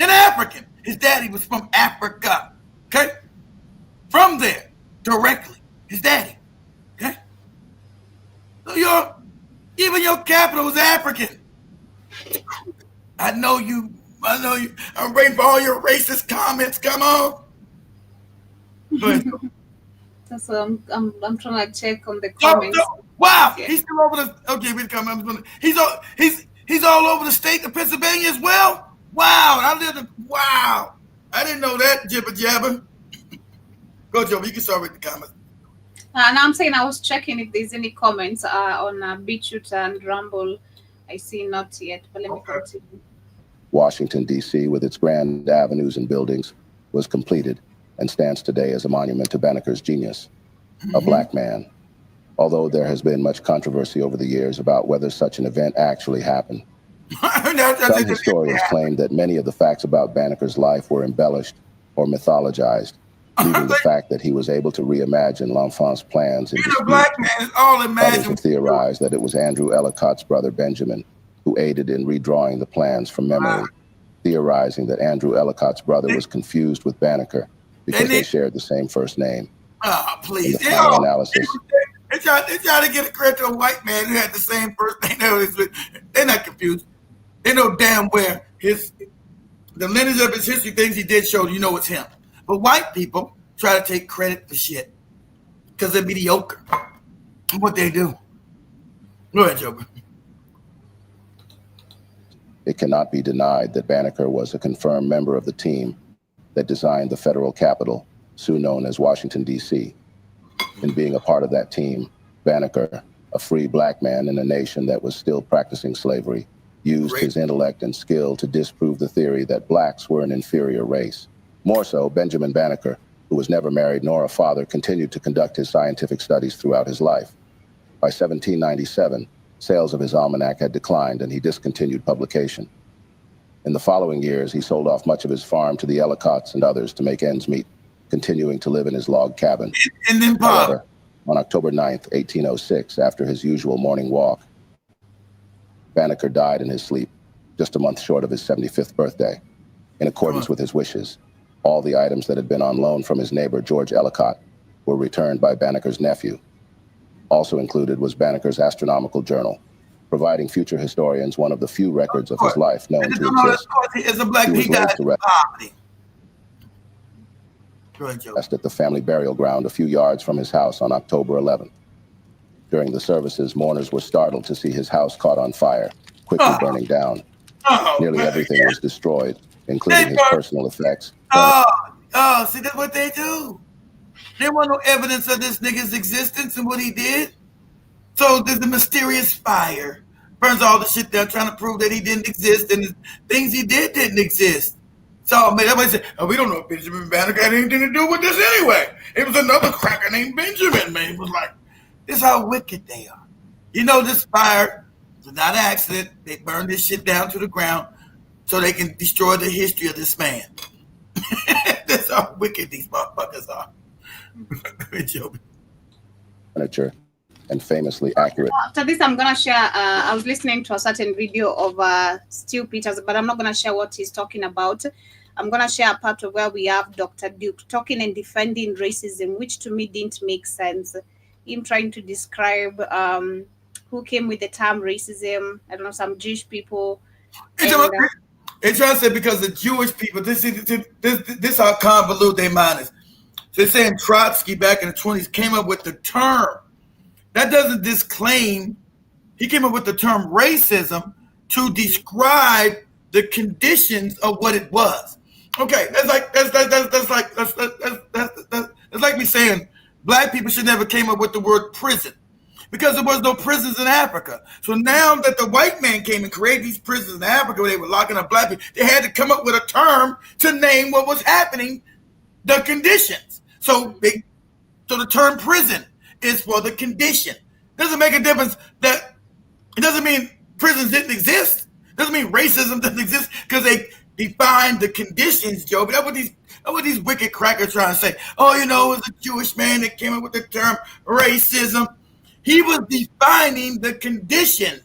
An African. His daddy was from Africa. Okay? From there, directly. His daddy. Okay? So even your capital is African. I know you. I'm waiting for all your racist comments. Come on. That's I'm trying to check on the comments. Wow, okay. He's still over the. Okay, we come. He's all over the state of Pennsylvania as well. Wow, wow, I didn't know that. Jibber jabber. Go, Joe. You can start with the comments. And I'm saying I was checking if there's any comments on BitChute and Rumble. I see not yet, but let me continue. Washington, D.C., with its grand avenues and buildings, was completed and stands today as a monument to Banneker's genius, a black man. Although there has been much controversy over the years about whether such an event actually happened. Some historians claim that many of the facts about Banneker's life were embellished or mythologized, leaving the fact that he was able to reimagine L'Enfant's plans in dispute. Black man is all imagined. Others have theorized that it was Andrew Ellicott's brother Benjamin who aided in redrawing the plans from memory, theorizing that Andrew Ellicott's brother was confused with Banneker because they shared the same first name. Oh, please. In the final analysis, they try to get a credit to a white man who had the same first name. They're not confused. They know damn well the lineage of his history, things he did show, it's him. But white people try to take credit for shit because they're mediocre. What they do. Go ahead, Joker. It cannot be denied that Banneker was a confirmed member of the team that designed the federal capital, soon known as Washington, D.C. In being a part of that team, Banneker, a free black man in a nation that was still practicing slavery, used his intellect and skill to disprove the theory that blacks were an inferior race. More so, Benjamin Banneker, who was never married nor a father, continued to conduct his scientific studies throughout his life. By 1797, sales of his almanac had declined and he discontinued publication. In the following years, he sold off much of his farm to the Ellicotts and others to make ends meet, continuing to live in his log cabin. However, on October 9th, 1806, after his usual morning walk, Banneker died in his sleep, just a month short of his 75th birthday. In accordance with his wishes, all the items that had been on loan from his neighbor, George Ellicott, were returned by Banneker's nephew. Also included was Banneker's astronomical journal, providing future historians one of the few records of his life known to exist. As a black he was laid to rest at the family burial ground a few yards from his house on October 11th. During the services, mourners were startled to see his house caught on fire, quickly burning down. Nearly everything was destroyed, including his personal effects. See, that's what they do. There was no evidence of this nigga's existence and what he did. So there's a mysterious fire. Burns all the shit down, trying to prove that he didn't exist and the things he didn't exist. So everybody said, we don't know if Benjamin Banneker had anything to do with this anyway. It was another cracker named Benjamin, man. It was like, this is how wicked they are. This fire, It's not an accident. They burned this shit down to the ground so they can destroy the history of this man. That's how wicked these motherfuckers are. Furniture and famously accurate. After this, I'm gonna share. I was listening to a certain video of Stu Peters, but I'm not gonna share what he's talking about. I'm gonna share a part of where we have Dr. Duke talking and defending racism, which to me didn't make sense. Him trying to describe who came with the term racism. I don't know, some Jewish people. It's trying to say because the Jewish people, this how convoluted their mind is. So they're saying Trotsky back in the 20s came up with the term. That doesn't disclaim. He came up with the term racism to describe the conditions of what it was. Okay, that's like me saying black people should never came up with the word prison because there was no prisons in Africa. So now that the white man came and created these prisons in Africa where they were locking up black people, they had to come up with a term to name what was happening, the conditions. So the term prison is for the condition. Doesn't make a difference that it doesn't mean prisons didn't exist. Doesn't mean racism doesn't exist because they defined the conditions, Joe. But that's what these wicked crackers trying to say. Oh, it was a Jewish man that came up with the term racism. He was defining the conditions.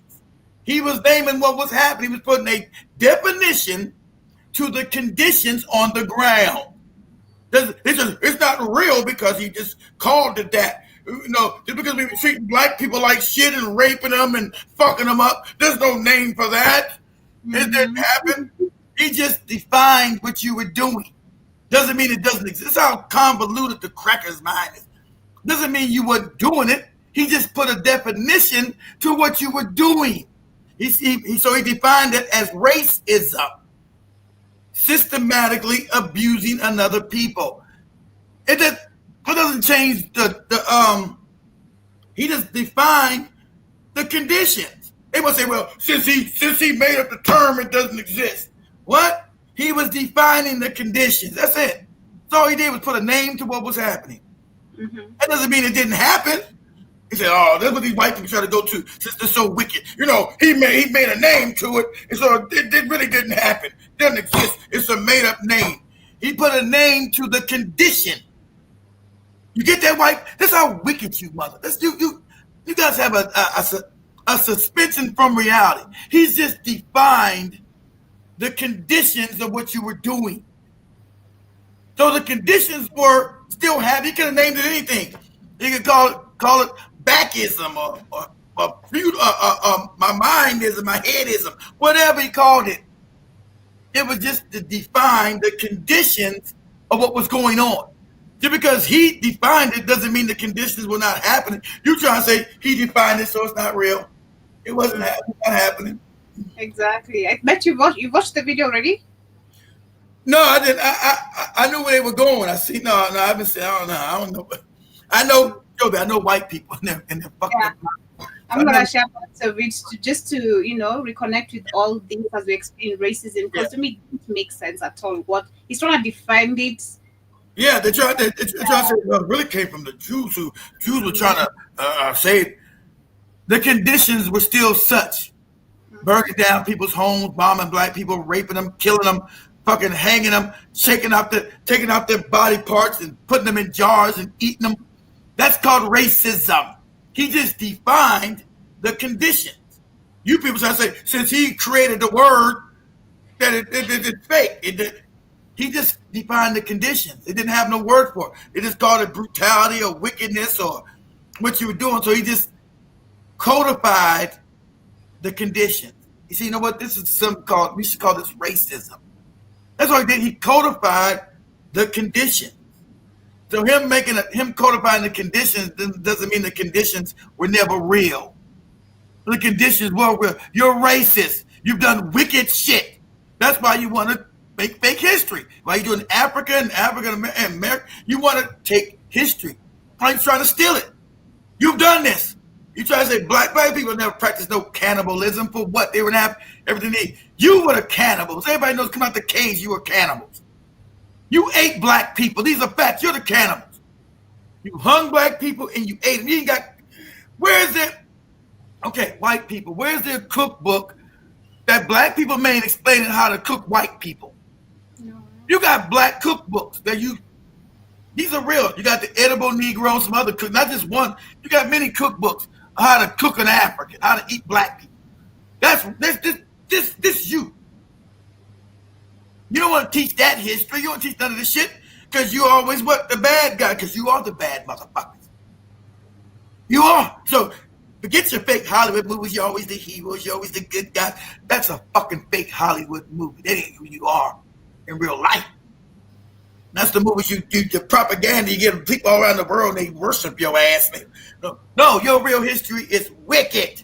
He was naming what was happening. He was putting a definition to the conditions on the ground. It's not real because he just called it that. Just because we were treating black people like shit and raping them and fucking them up, there's no name for that. It didn't happen. He just defined what you were doing. Doesn't mean it doesn't exist. That's how convoluted the cracker's mind is. Doesn't mean you weren't doing it. He just put a definition to what you were doing. So he defined it as racism. Systematically abusing another people. It doesn't change he just defined the conditions. They must say, well, since he made up the term, it doesn't exist. What? He was defining the conditions. That's it. So all he did was put a name to what was happening. Mm-hmm. That doesn't mean it didn't happen. He said, oh, that's what these white people try to go to since they're so wicked. He made a name to it, and so it really didn't happen. It doesn't exist. It's a made-up name. He put a name to the condition. You get that, white? That's how wicked you, mother. You guys have a suspension from reality. He's just defined the conditions of what you were doing. So the conditions were still happening. He could have named it anything. He could call it backism or my mindism, my headism, whatever he called it. It was just to define the conditions of what was going on. Just because he defined it doesn't mean the conditions were not happening. You trying to say he defined it, so it's not real. It wasn't not happening. Exactly. I bet you watched the video already? No, I didn't. I knew where they were going. I see. No, I haven't seen. I don't know. I know, Joby. I know white people and they're fucking. Yeah. I'm gonna share parts of it just to reconnect with all things as we explain racism, because to me it didn't make sense at all. What he's trying to define it. Yeah, they're trying to say it really came from the Jews. Jews were trying to say the conditions were still such, burning down people's homes, bombing black people, raping them, killing them, fucking hanging them, taking out their body parts and putting them in jars and eating them. That's called racism. He just defined the conditions. You people try to say since he created the word that it's fake. He just defined the conditions. It didn't have no word for it. It just called it brutality or wickedness or what you were doing. So he just codified the conditions. You see, you know what? This is we should call this racism. That's what he did. He codified the conditions. So him codifying the conditions doesn't mean the conditions were never real. The conditions were real. You're racist. You've done wicked shit. That's why you want to make fake history. Why you doing Africa and America? You want to take history. Why you trying to steal it? You've done this. You try to say black people never practiced no cannibalism for what they would have everything they eat. You were the cannibals. Everybody knows come out the cage, you were cannibals. You ate black people. These are facts. You're the cannibals. You hung black people and you ate them. You ain't got, where is it? Okay, white people. Where's their cookbook that black people made explaining how to cook white people? No. You got black cookbooks that these are real. You got the Edible Negro, some other cook, not just one. You got many cookbooks on how to cook an African, how to eat black people. This you. You don't want to teach that history. You don't teach none of this shit because you always what the bad guy because you are the bad motherfuckers. You are. So forget your fake Hollywood movies. You're always the heroes. You're always the good guy. That's a fucking fake Hollywood movie. That ain't who you are in real life. That's the movies you do, the propaganda. You get people all around the world and they worship your ass. No, your real history is wicked.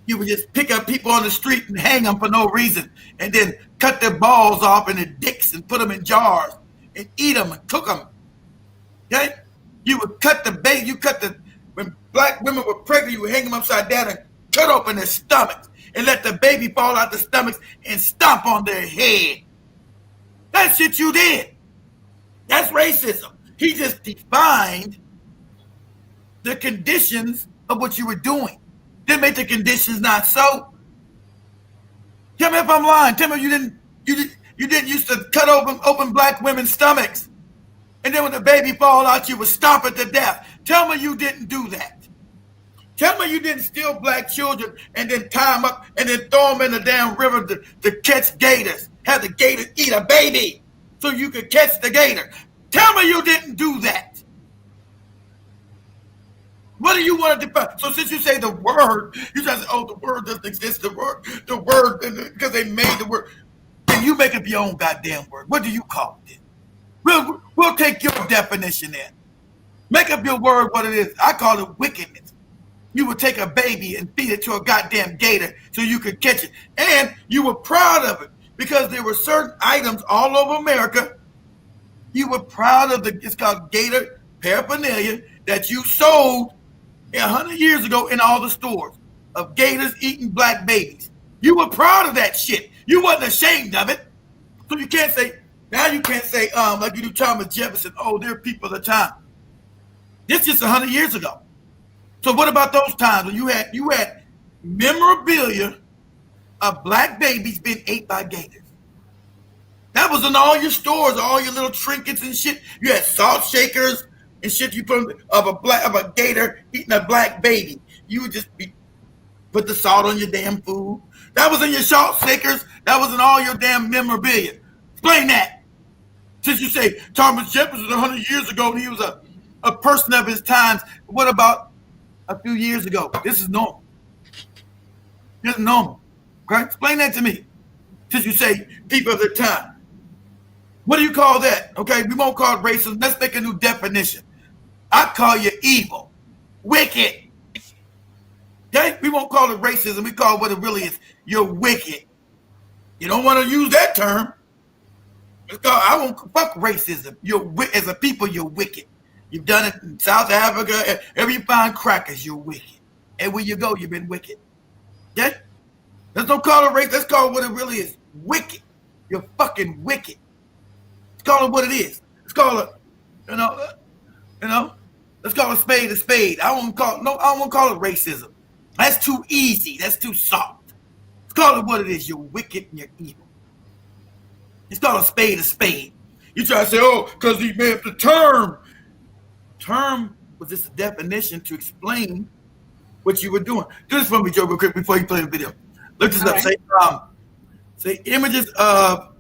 You would just pick up people on the street and hang them for no reason and then cut their balls off and their dicks and put them in jars and eat them and cook them. Okay? You would cut the baby, when black women were pregnant, you would hang them upside down and cut open their stomachs and let the baby fall out the stomachs and stomp on their head. That shit you did. That's racism. He just defined the conditions of what you were doing. Didn't make the conditions not so. Tell me if I'm lying. Tell me you didn't used to cut open black women's stomachs. And then when the baby fall out, you would stomp it to death. Tell me you didn't do that. Tell me you didn't steal black children and then tie them up and then throw them in the damn river to catch gators. Have the gator eat a baby so you could catch the gator. Tell me you didn't do that. What do you want to define? So since you say the word, you just say, oh, the word doesn't exist. The word, because they made the word. Then you make up your own goddamn word. What do you call it then? We'll take your definition in. Make up your word what it is. I call it wickedness. You would take a baby and feed it to a goddamn gator so you could catch it. And you were proud of it because there were certain items all over America. You were proud of it's called gator paraphernalia that you sold 100 years ago in all the stores of gators eating black babies. You were proud of that shit. You wasn't ashamed of it. So you can't say, like you do Thomas Jefferson, oh, they're people of the time. This just 100 years ago. So what about those times when you had memorabilia of black babies being ate by gators? That was in all your stores, all your little trinkets and shit. You had salt shakers and shit you put of a gator eating a black baby. You would just put the salt on your damn food. That was in your salt shakers. That was in all your damn memorabilia. Explain that. Since you say Thomas Jefferson 100 years ago and he was a person of his times, what about a few years ago? This is normal. This is normal. Okay? Explain that to me. Since you say people of their time. What do you call that? Okay, we won't call it racism. Let's make a new definition. I call you evil, wicked. Okay, we won't call it racism. We call it what it really is. You're wicked. You don't want to use that term. I won't fuck racism. As a people, you're wicked. You've done it in South Africa. Wherever you find crackers, you're wicked. Everywhere you go, you've been wicked. Okay? Let's don't call it race. Let's call it what it really is. Wicked. You're fucking wicked. Let's call it what it is. Let's call it, let's call a spade. I won't call it racism. That's too easy. That's too soft. Let's call it what it is. You're wicked and you're evil. Let's call a spade. You try to say, oh, because he made up the term. Term was just a definition to explain what you were doing. Do this for me, Joe, real quick before you play the video. Look this up. Right. Say images of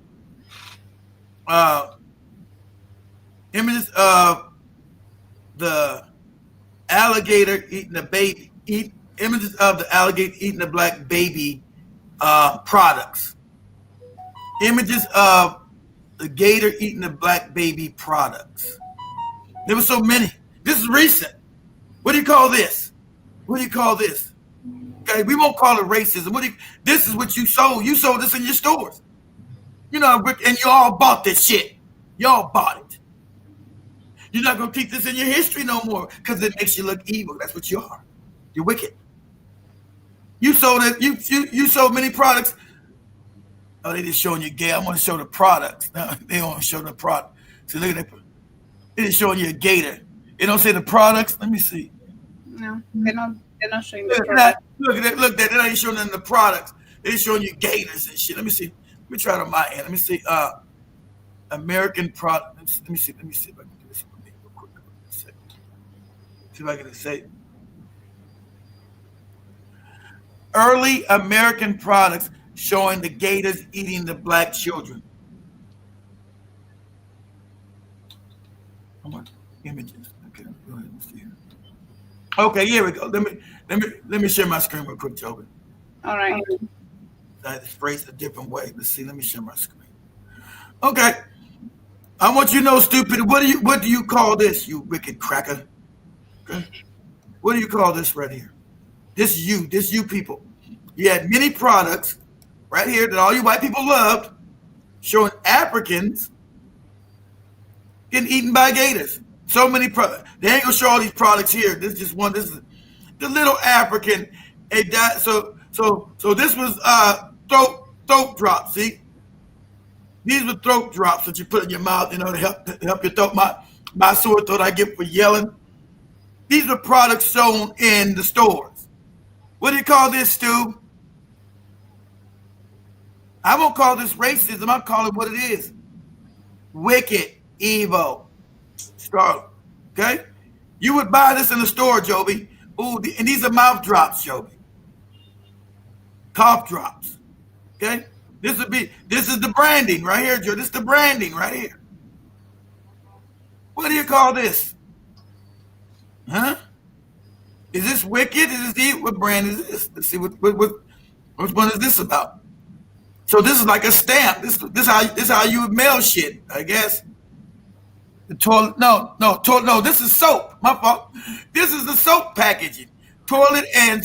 the alligator eating a baby. Images of the alligator eating a black baby products. Images of the gator eating a black baby products. There were so many. This is recent. What do you call this? Okay, we won't call it racism. This is what you sold. You sold this in your stores. And you all bought this shit. Y'all bought it. You're not gonna keep this in your history no more because it makes you look evil. That's what you are. You're wicked. You sold it. You sold many products. Oh, they just showing you gay. I want to show the products. No, they don't want to show the product. So look at that. They just showing you a gator. They don't say the products. Let me see. No, they're They're not showing Look the at product. that. Look at that. Look at that. They're not showing them the products. They're showing you gators and shit. Let me see. Let me try it on my end. Let me see. American product. Let me see. Let me see if I can do this real quick. See if I can say early American products showing the gators eating the black children. How much images? Okay, go ahead and see here. Okay, here we go. Let me share my screen real quick, Joby. All right. I had to phrase it a different way. Let's see. Let me share my screen. Okay. I want you to know, stupid. What do you call this, you wicked cracker? Okay. What do you call this right here? This you people. You had many products right here that all you white people loved, showing Africans getting eaten by gators. So many products. They ain't gonna show all these products here. This is just one. This is the little African. It died. So this was throat drops. See, these were throat drops that you put in your mouth, to help your throat. My sore throat I get for yelling. These were products sold in the stores. What do you call this, Stu? I won't call this racism. I'll call it what it is. Wicked, evil, Scarlet. Okay? You would buy this in the store, Joby. Ooh, and these are mouth drops, Joby. Cough drops. Okay? This is the branding right here, Joe. This is the branding right here. What do you call this? Huh? Is this wicked? Is this what brand is this? Let's see which one is this about? So this is like a stamp. This how you would mail shit, I guess. The toilet, no, this is soap. My fault. This is the soap packaging. Toilet and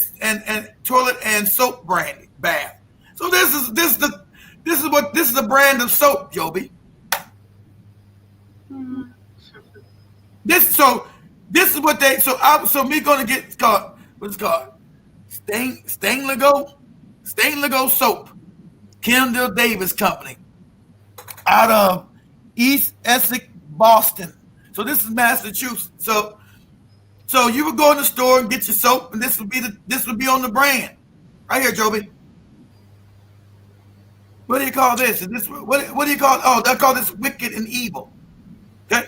soap branding bath. So this is the brand of soap, Joby. This is what they so me gonna get it's called what's it called? Stainless soap. Kendall Davis Company out of East Essex, Boston. So this is Massachusetts. So you would go in the store and get your soap, and this would be on the brand right here, Joby. What do you call this? And this what do you call? Oh, they call this wicked and evil. Okay.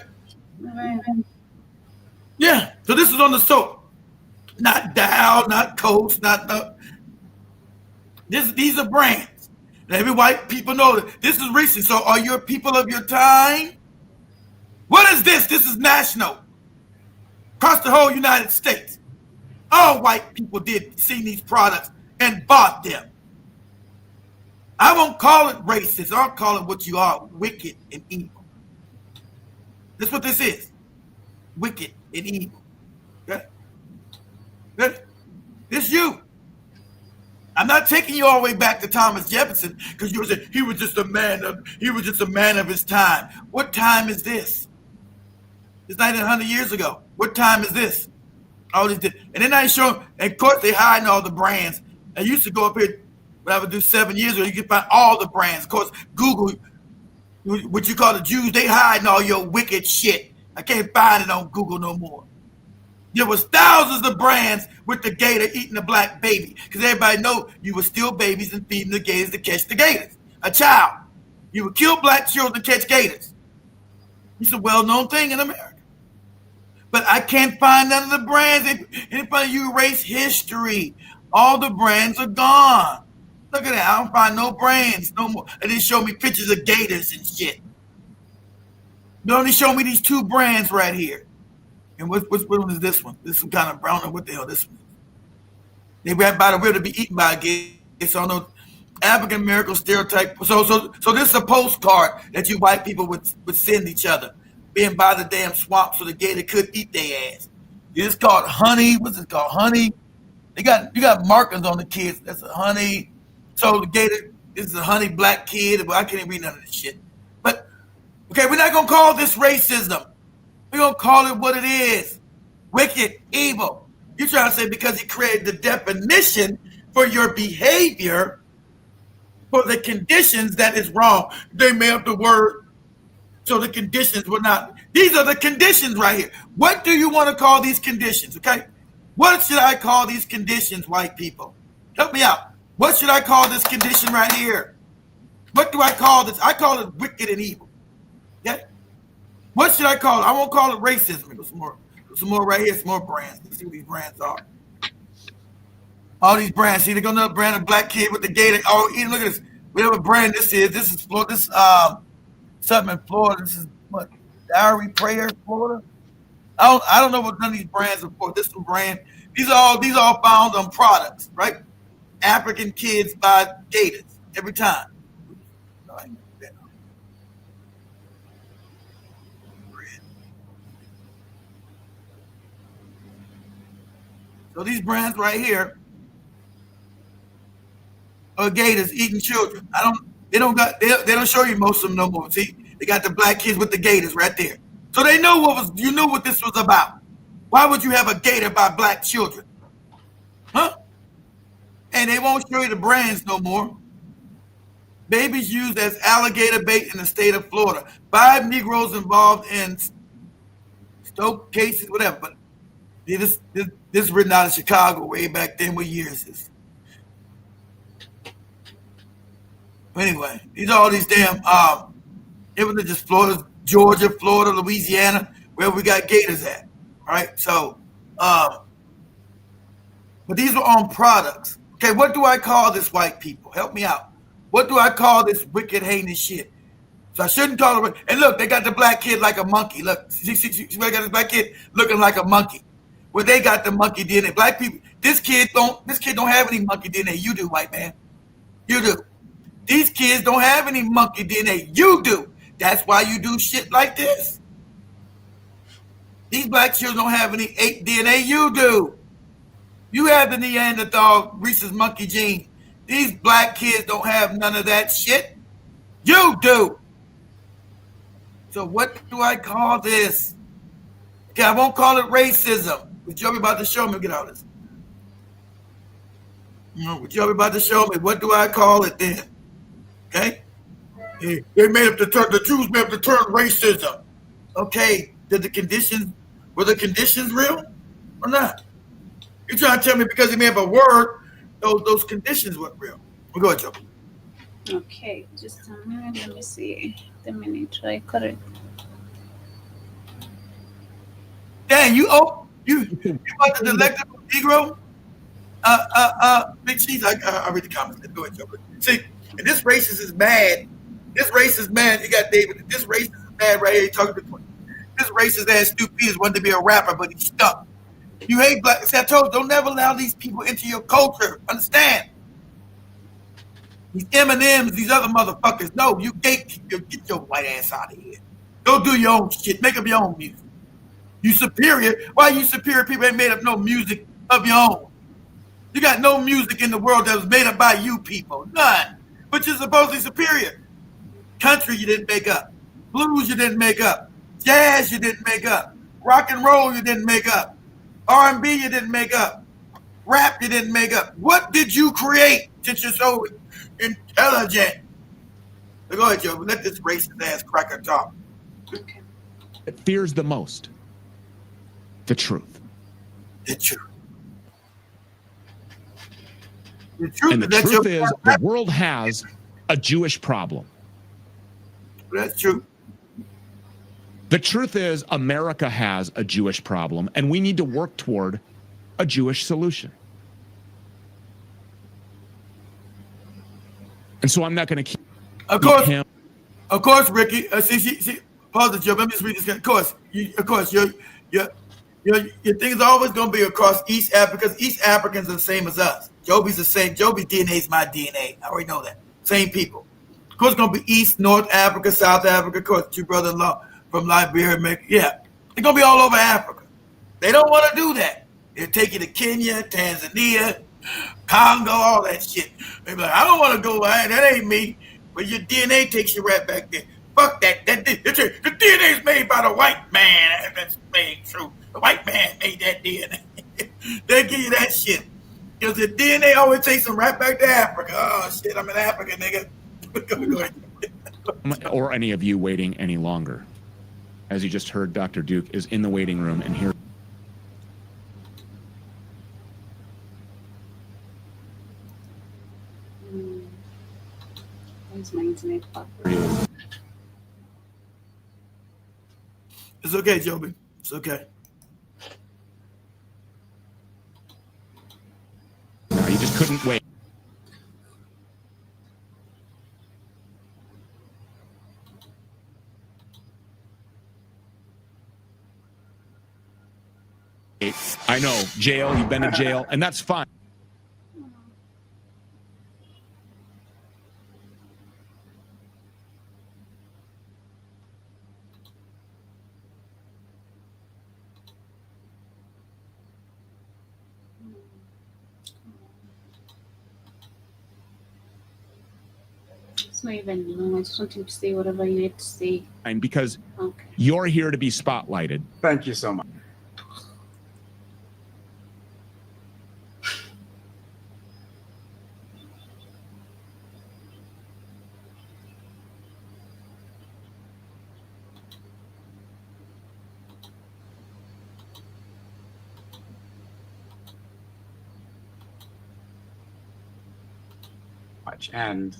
Yeah. So this is on the soap, not Dow, not Coast, not no. These are brands. And every white people know that this is recent. So are you people of your time? What is this? This is national. Across the whole United States. All white people did see these products and bought them. I won't call it racist. I'll call it what you are, wicked and evil. That's what this is. Wicked and evil. Okay? This you. I'm not taking you all the way back to Thomas Jefferson because you said he was just a man of his time. What time is this? It's 1900 years ago. What time is this? All this, and then I show, and of course they hiding all the brands. I used to go up here when I would do 7 years ago. You could find all the brands. Of course, Google, what you call the Jews, they hiding all your wicked shit. I can't find it on Google no more. There was thousands of brands with the gator eating the black baby because everybody know you were still babies and feeding the gators to catch the gators. A child. You would kill black children to catch gators. It's a well-known thing in America. But I can't find none of the brands. Anybody you erase history. All the brands are gone. Look at that. I don't find no brands no more. And they show me pictures of gators and shit. They only show me these 2 brands right here. And which one is this one? This is some kind of brown. What the hell this one is? They ran by the river to be eaten by a gator. So I know African American stereotype. So this is a postcard that you white people would send each other, being by the damn swamp so the gator could eat their ass. It's called honey. What's it called? Honey. You got markers on the kids. That's a honey. So the gator, this is a honey black kid. Well, I can't even read none of this shit. But okay, we're not gonna call this racism. We're going to call it what it is. Wicked, evil. You're trying to say because he created the definition for your behavior, for the conditions that is wrong. They made up the word so the conditions were not. These are the conditions right here. What do you want to call these conditions, okay? What should I call these conditions, white people? Help me out. What should I call this condition right here? What do I call this? I call it wicked and evil. Okay? What should I call it? I won't call it racism. There's some more right here, some more brands. Let's see what these brands are. All these brands. See, they got another brand of black kid with the gator. Oh, look at this. Whatever brand this is. This is Florida. This something in Florida. This is what? Diary Prayer, Florida. I don't know what none of these brands are for. This is some brand. These are all found on products, right? African kids buy gators every time. So these brands right here are gators eating children. They don't show you most of them no more. See, they got the black kids with the gators right there. So they know what this was about. Why would you have a gator by black children? Huh? And they won't show you the brands no more. Babies used as alligator bait in the state of Florida. 5 Negroes involved in stoke cases, whatever. But this is written out of Chicago way back then. What years is? Anyway, these are all these damn it was just Florida, Georgia, Florida, Louisiana, where we got gators at. Right? So but these are on products. Okay, what do I call this, white people? Help me out. What do I call this wicked, heinous shit? So I shouldn't call it. And look, they got the black kid like a monkey. Look, see, they got this black kid looking like a monkey. Well, they got the monkey DNA. Black people, this kid don't have any monkey DNA. You do, white man. You do. These kids don't have any monkey DNA. You do. That's why you do shit like this. These black children don't have any ape DNA. You do. You have the Neanderthal rhesus monkey gene. These black kids don't have none of that shit. You do. So what do I call this? Okay, I won't call it racism. What y'all about to show me? Get out of this. What y'all about to show me? What do I call it then? Okay? They made up the Jews made up the term racism. Okay, were the conditions real or not? You're trying to tell me because he made up a word, those conditions weren't real. Well, go ahead, Joe. Okay, just a minute. Let me see. The minute I correct. Dang, you about to elect a Negro? Big Cheese, I read the comments. Go ahead, Joe. See, and this racist is mad. This racist man, you got David. This racist is mad right here. He talking to this racist ass stupid wanted to be a rapper, but he's stuck. You hate black. See, I told you, don't never allow these people into your culture. Understand? These M&Ms, these other motherfuckers. No, you get your white ass out of here. Go do your own shit. Make up your own music. You superior. Why you superior people ain't made up no music of your own? You got no music in the world that was made up by you people. None. But you're supposedly superior. Country you didn't make up. Blues you didn't make up. Jazz you didn't make up. Rock and roll you didn't make up. R&B you didn't make up. Rap you didn't make up. What did you create since you're so intelligent? So go ahead, Joe. Let this racist ass cracker talk. Okay. It fears the most. The truth. The truth. The truth, and the truth is the world has a Jewish problem. That's true. The truth is America has a Jewish problem, and we need to work toward a Jewish solution. And so I'm not going to keep him. Of course, Ricky. See, pause the joke. Let me just read this. Of course, your thing is always going to be across East Africa because East Africans are the same as us. Joby's the same. Joby's DNA is my DNA. I already know that. Same people. Of course, it's going to be East, North Africa, South Africa. Of course, two brother-in-law from Liberia. Yeah, it's going to be all over Africa. They don't want to do that. They'll take you to Kenya, Tanzania, Congo, all that shit. They be like, I don't want to go. That ain't me. But your DNA takes you right back there. Fuck that. The DNA is made by the white man. That's made true. The white man made that DNA. They give you that shit. Because the DNA always takes them right back to Africa. Oh, shit, I'm in Africa, nigga. Or any of you waiting any longer. As you just heard, Dr. Duke is in the waiting room, and here. Where's my internet password? It's okay, Joby. It's okay. No, you just couldn't wait. I know, jail, you've been in jail, and that's fine. It's not even long. I just want him to say whatever you need to say. And because Okay. you're here to be spotlighted. Thank you so much. And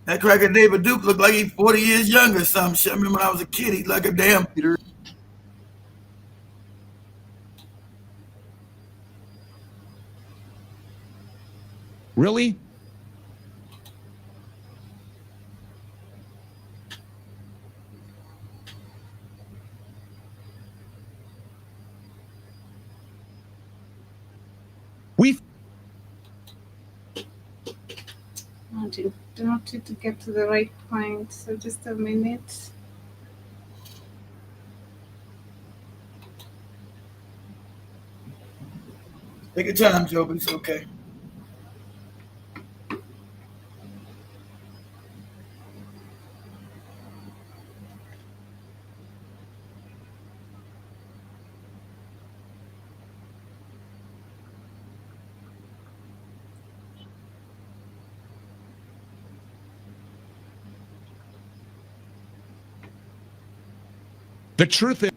That cracker David Duke looked like he's 40 years younger or some shit. I remember when I was a kid, he like a damn Peter. Really? We I want you to get to the right point. So just a minute. Take your time, Joby. It's okay. the truth is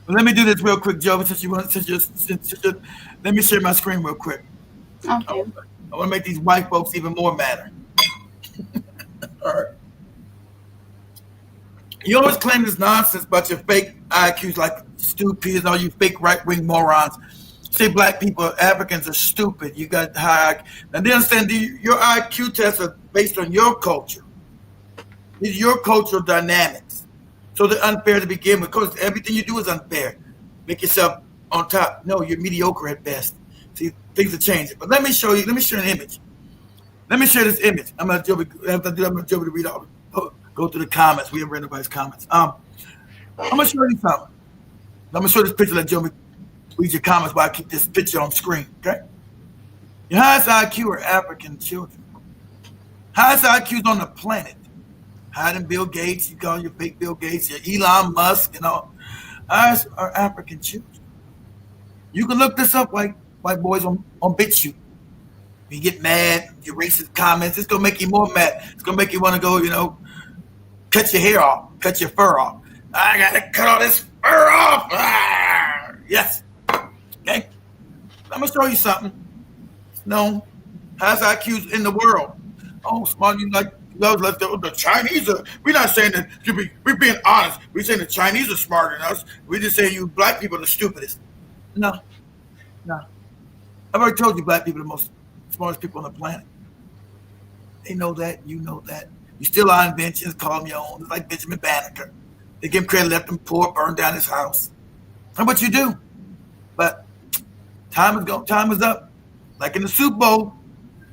Let me do this real quick, Joby, since you let me share my screen real quick. Okay. I want to make these white folks even more madder. All right. You always claim this nonsense about your fake IQs, like stupid and all you fake right-wing morons. Say black people, Africans are stupid. You got high IQ. Now, they understand your IQ tests are based on your culture. These are your cultural dynamics. So they're unfair to begin with, because everything you do is unfair. Make yourself on top. No, you're mediocre at best. See, things are changing. But let me show you. Let me share an image. Let me share this image. I'm going to read all. Go through the comments. We haven't read anybody's comments. I'm going to show you something. I'm going to show this picture. Let Joby read your comments while I keep this picture on screen. Okay. Your highest IQ are African children. Highest IQs on the planet. Higher than Bill Gates. You call your fake Bill Gates, your Elon Musk, and all. Ours are African children. You can look this up, white boys on BitChute. You get mad, your racist comments. It's gonna make you more mad. It's gonna make you want to go, cut your hair off, cut your fur off. I gotta cut all this fur off. Ah, yes. Okay. I'm gonna show you something. No, highest IQs in the world. Oh, smart, you like. The Chinese are. We're not saying that. We're being honest. We're saying the Chinese are smarter than us. We're just saying you black people are the stupidest. No. I've already told you, black people are the most smartest people on the planet. They know that. You know that. You steal our inventions, call them your own. It's like Benjamin Banneker. They give him credit, left him poor, burned down his house. That's what you do. But time is up. Like in the Super Bowl,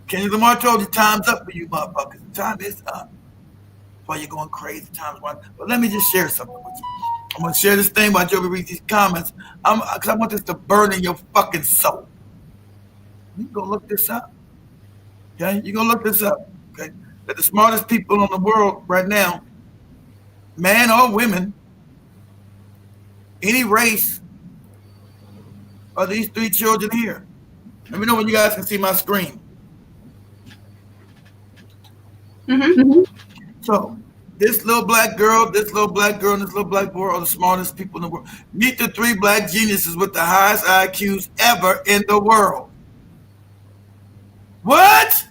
Kendrick Lamar told you time's up for you motherfuckers. Time is up. That's why you're going crazy. Time's one. But let me just share something with you. I'm gonna share this thing while Joey reads these comments. Cause I want this to burn in your fucking soul. You can go look this up. Okay, you go look this up. Okay, that the smartest people in the world right now, man or women, any race, are these three children here. Let me know when you guys can see my screen. So this little black girl, this little black girl, and this little black boy are the smartest people in the world. Meet the three black geniuses with the highest IQs ever in the world. What?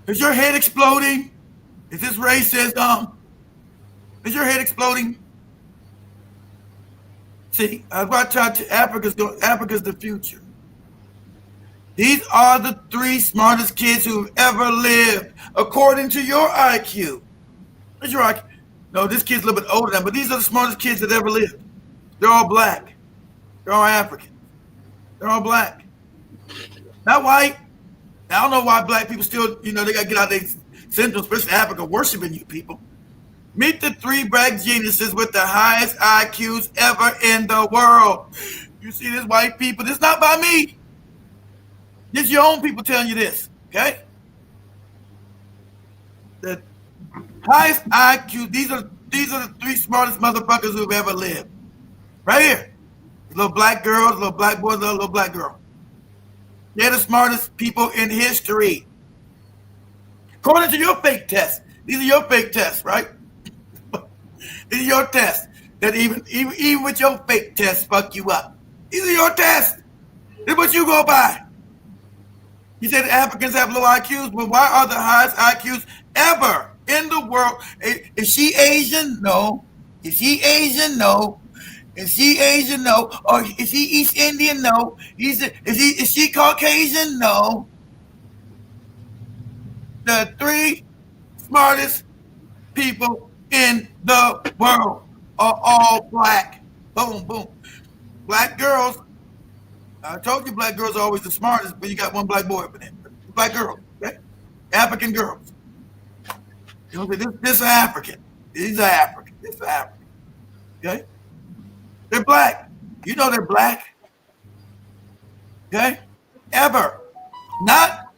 Is your head exploding? Is this racism? Is your head exploding? See, I was trying to Africa's the future. These are the three smartest kids who've ever lived, according to your IQ. What's your IQ? No, this kid's a little bit older than, but these are the smartest kids that ever lived. They're all black. They're all African. They're all black. Not white. I don't know why black people still, they got to get out their symptoms, especially Africa, worshiping you people. Meet the three black geniuses with the highest IQs ever in the world. You see this, white people? This is not by me. This is your own people telling you this, okay? The highest IQ, these are the three smartest motherfuckers who've ever lived. Right here. Little black girls, little black boys, little black girl. They're the smartest people in history. According to your fake test. These are your fake tests, right? These are your tests. That even with your fake tests fuck you up. These are your tests. This is what you go by. You said Africans have low IQs, but why are the highest IQs ever in the world? Is she Asian? No. Is she Asian? No. Is she Asian? No. Or is she East Indian? No. Is she Caucasian? No. The three smartest people in the world are all black. Boom, boom. Black girls. I told you black girls are always the smartest, but you got one black boy up in there. Black girl, okay? African girls. You know, this is African. These are African. This is African. Okay? They're black. You know they're black. Okay? Ever. Not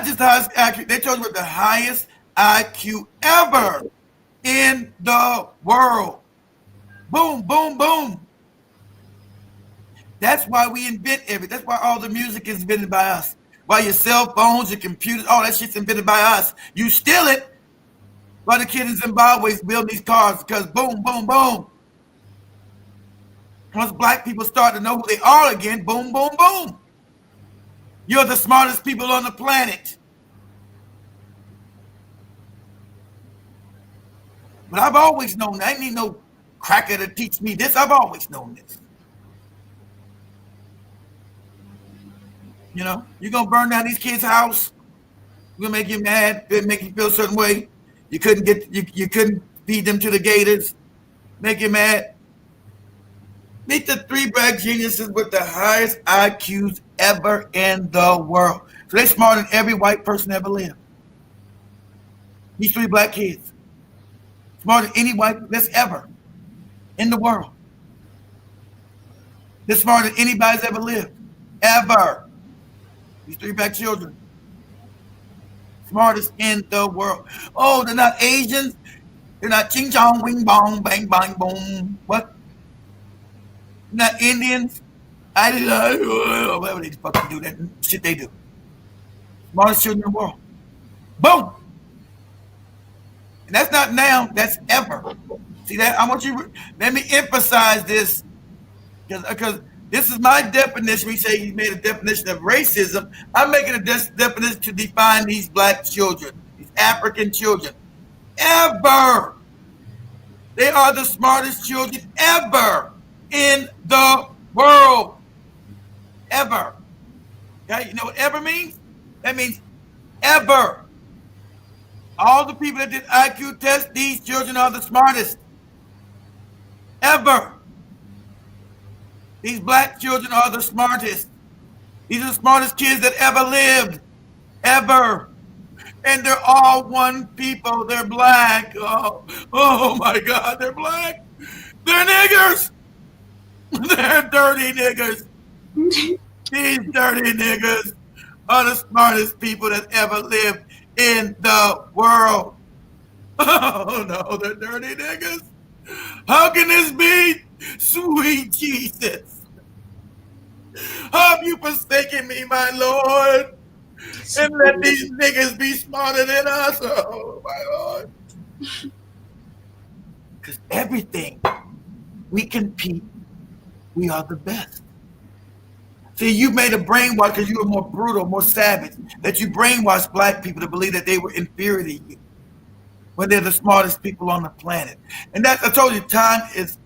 just the highest IQ. They told you what the highest IQ ever in the world. Boom, boom, boom. That's why we invent everything. That's why all the music is invented by us. Why your cell phones, your computers, all that shit's invented by us. You steal it while the kid in Zimbabwe is building these cars because boom, boom, boom. Once black people start to know who they are again, boom, boom, boom. You're the smartest people on the planet. But I've always known that. I ain't need no cracker to teach me this. I've always known this. You know, you're gonna burn down these kids' house. You're gonna make you mad, make you feel a certain way. You couldn't feed them to the gators, make you mad. Meet the three black geniuses with the highest IQs ever in the world. So they're smarter than every white person ever lived. These three black kids. Smarter than any white that's ever in the world. They're smarter than anybody's ever lived. Ever. These three black children. Smartest in the world. Oh, they're not Asians. They're not ching chong, wing bong, bang bang boom. What? They're not Indians. Whatever they fucking do, that shit they do. Smartest children in the world. Boom. And that's not now, that's ever. See that? I want you, let me emphasize this because this is my definition. We say he made a definition of racism. I'm making a definition to define these black children, these African children. Ever. They are the smartest children ever in the world. Ever. Okay, you know what ever means? That means ever. All the people that did IQ tests, these children are the smartest. Ever. These black children are the smartest. These are the smartest kids that ever lived. ever. And they're all one people. They're black. Oh my God, they're black. They're niggers. They're dirty niggers. These dirty niggers are the smartest people that ever lived in the world. Oh no, they're dirty niggers. How can this be? Sweet Jesus. Have you forsaken me, my Lord? And let these niggas be smarter than us. Oh my Lord. Because everything we compete, we are the best. See, you made a brainwash because you were more brutal, more savage, that you brainwashed black people to believe that they were inferior to you when they're the smartest people on the planet. And that, I told you, time is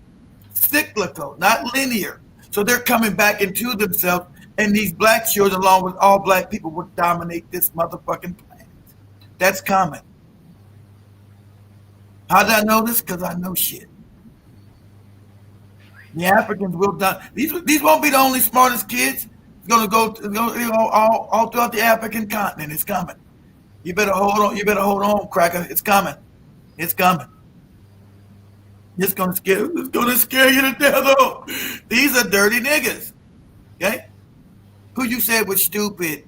cyclical, not linear. So they're coming back into themselves, and these black children, along with all black people, will dominate this motherfucking planet. That's coming. How did I know this? Because I know shit. The Africans will done. These won't be the only smartest kids. It's gonna go all throughout the African continent. It's coming. You better hold on. You better hold on, cracker. It's coming. It's coming. It's gonna scare you to death. Though. These are dirty niggas. Okay? Who you said was stupid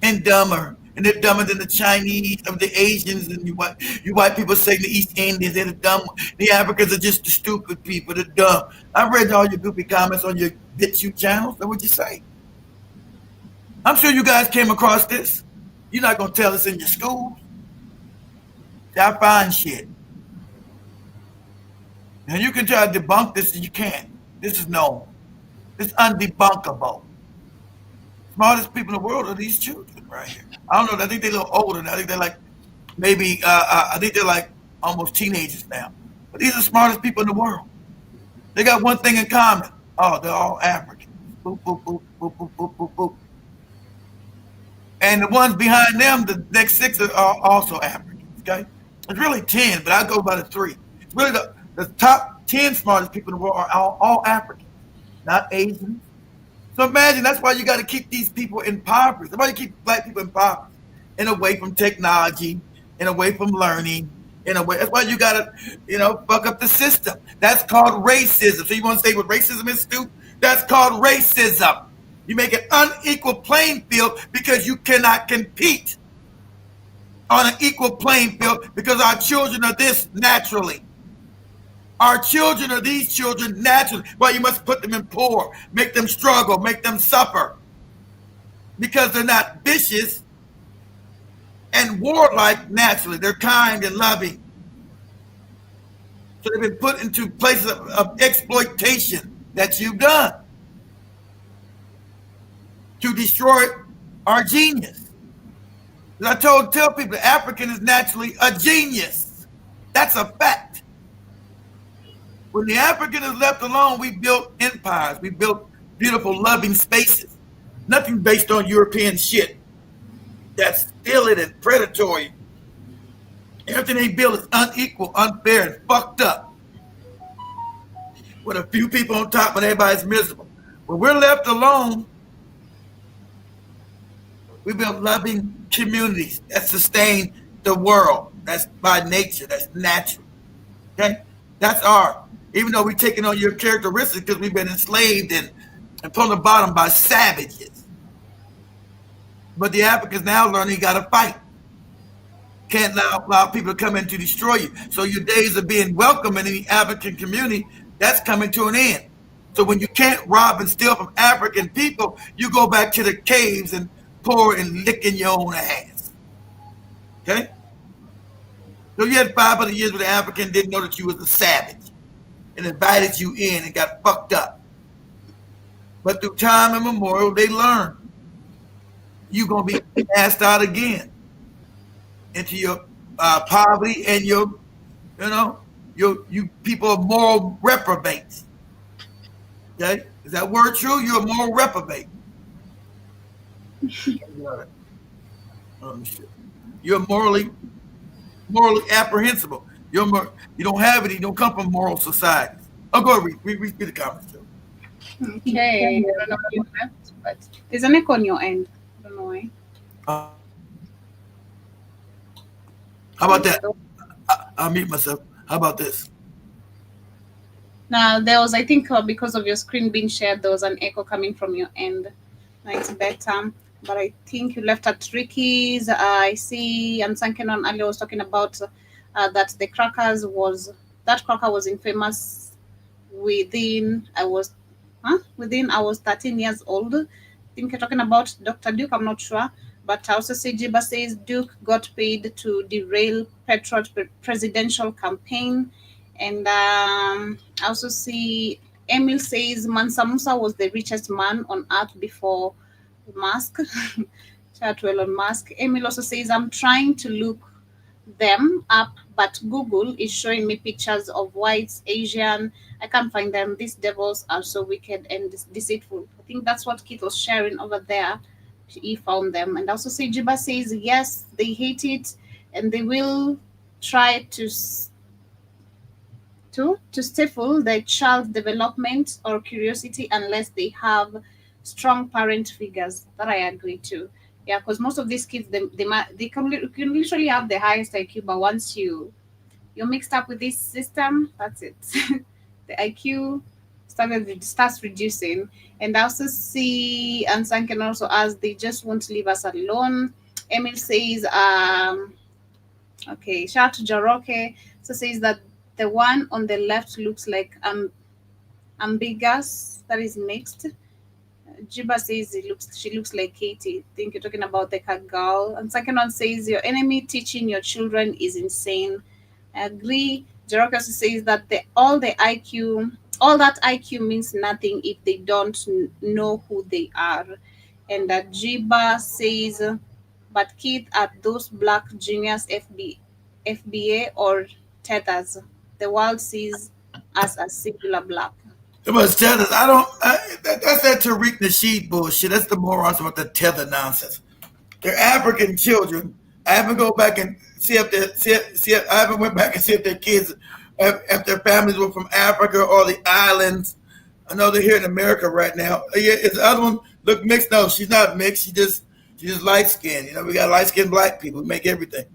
and dumber. And they're dumber than the Chinese, of the Asians, and you white people say the East Indians, they're the dumb. The Africans are just the stupid people, the dumb. I read all your goofy comments on your BitChute channels. That's what you say. I'm sure you guys came across this. You're not gonna tell us in your schools. I find shit. And you can try to debunk this, and you can't. This is known. It's undebunkable. Smartest people in the world are these children right here. I don't know. I think they're a little older now. I think they're like maybe. I think they're like almost teenagers now. But these are the smartest people in the world. They got one thing in common. Oh, they're all African. Boop boop boop boop boop boop boop boop. And the ones behind them, the next 6 are also Africans. Okay, it's really 10, but I go by the 3. It's really the top 10 smartest people in the world are all Africans, not Asians. So imagine that's why you got to keep these people impoverished. That's why you keep black people impoverished and away from technology and away from learning. In a way, that's why you got to, fuck up the system. That's called racism. So you want to say what racism is, Stu? That's called racism. You make an unequal playing field because you cannot compete on an equal playing field because our children are this naturally. Our children are these children naturally. Well, you must put them in poor, make them struggle, make them suffer. Because they're not vicious and warlike naturally. They're kind and loving. So they've been put into places of exploitation that you've done to destroy our genius. I tell people the African is naturally a genius. That's a fact. When the African is left alone, we built empires. We built beautiful, loving spaces. Nothing based on European shit. That's stealing and predatory. Everything they build is unequal, unfair, and fucked up. With a few people on top and everybody's miserable. When we're left alone, we build loving communities that sustain the world. That's by nature. That's natural. Okay? That's our. Even though we're taking on your characteristics because we've been enslaved and put on the bottom by savages. But the Africans now learning you got to fight. Can't allow people to come in to destroy you. So your days of being welcome in the African community, that's coming to an end. So when you can't rob and steal from African people, you go back to the caves and pour and licking your own ass. Okay? So you had 500 years where the African didn't know that you was a savage and invited you in and got fucked up. But through time immemorial, they learned you're going to be cast out again into your poverty and you people are moral reprobates. Okay? Is that word true? You're a moral reprobate. You're morally apprehensible. You don't have it. You don't come from moral society. I'll go read the comments too. Okay. I don't know if you left, but there's an echo on your end. I don't know why. How about that? I'll mute myself. How about this? Now, there was, I think, because of your screen being shared, there was an echo coming from your end. Now it's better. But I think you left at Ricky's. I see Ansankenon earlier was talking about that the cracker was infamous within I was 13 years old. I think you're talking about Dr. Duke, I'm not sure. But I also see Jiba says Duke got paid to derail Petrot presidential campaign. And I also see Emil says Mansa Musa was the richest man on earth before Musk. Shout out to Elon Musk. Emil also says I'm trying to look them up, but Google is showing me pictures of whites, Asian. I can't find them. These devils are so wicked and deceitful. I think that's what Keith was sharing over there. He found them. And also say Jiba says yes, they hate it and they will try to stifle their child's development or curiosity unless they have strong parent figures. That I agree to. Yeah, because most of these kids, they can literally have the highest IQ, but once you're mixed up with this system, that's it. The IQ starts reducing. And I also see Ansan can also ask, they just won't leave us alone. Emil says, okay, shout out to Jaroke. So says that the one on the left looks like ambiguous, that is mixed. Jiba says she looks like Katie. I think you're talking about the cat girl. And second one says your enemy teaching your children is insane. I agree. Jeroka also says that all that IQ means nothing if they don't know who they are. And that Jiba says, but Keith, are those black juniors FBA or tethers? The world sees us as singular black. It was tethers. That's that Tariq Nasheed bullshit. That's the morons about the tether nonsense. They're African children. I haven't go back and see if I haven't went back and see if their kids, if their families were from Africa or the islands. I know they're here in America right now. Yeah, is the other one look mixed? No, she's not mixed. She's just light skinned. You know, we got light skinned black people. We make everything.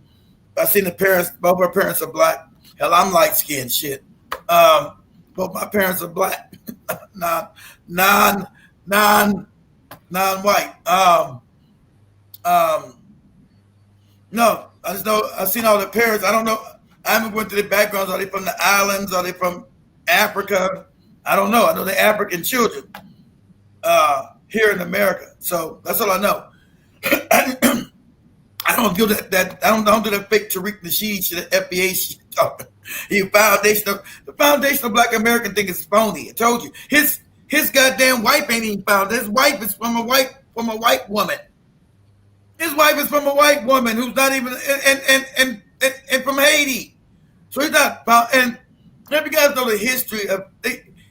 I've seen the parents. Both our parents are black. Hell, I'm light skinned. Shit. Both my parents are black. non-white. No, I just know I've seen all the parents. I don't know. I haven't went to their backgrounds. Are they from the islands? Are they from Africa? I don't know. I know they're African children here in America. So that's all I know. I don't do that. I don't do that fake Tariq Nasheed shit, FBA shit. The foundational Black American thing is phony. I told you. His goddamn wife ain't even found. His wife is from a white woman. His wife is from a white woman who's not even and from Haiti. So he's not found. And if you guys know the history of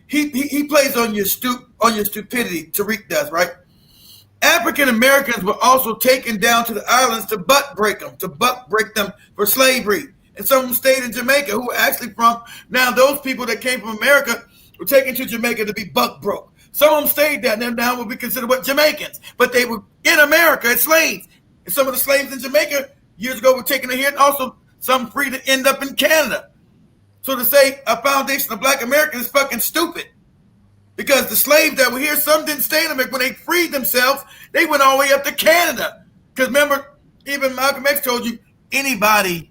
he plays on your stupidity. Tariq does, right? African Americans were also taken down to the islands to butt break them for slavery. And some of them stayed in Jamaica who were actually from. Now those people that came from America were taken to Jamaica to be buck broke. Some of them stayed there, and then now would be considered what Jamaicans, but they were in America as slaves. And some of the slaves in Jamaica years ago were taken here, and also some free to end up in Canada. So to say a foundation of Black Americans is fucking stupid. Because the slaves that were here, some didn't stay in America. When they freed themselves, they went all the way up to Canada. Because remember, even Malcolm X told you, anything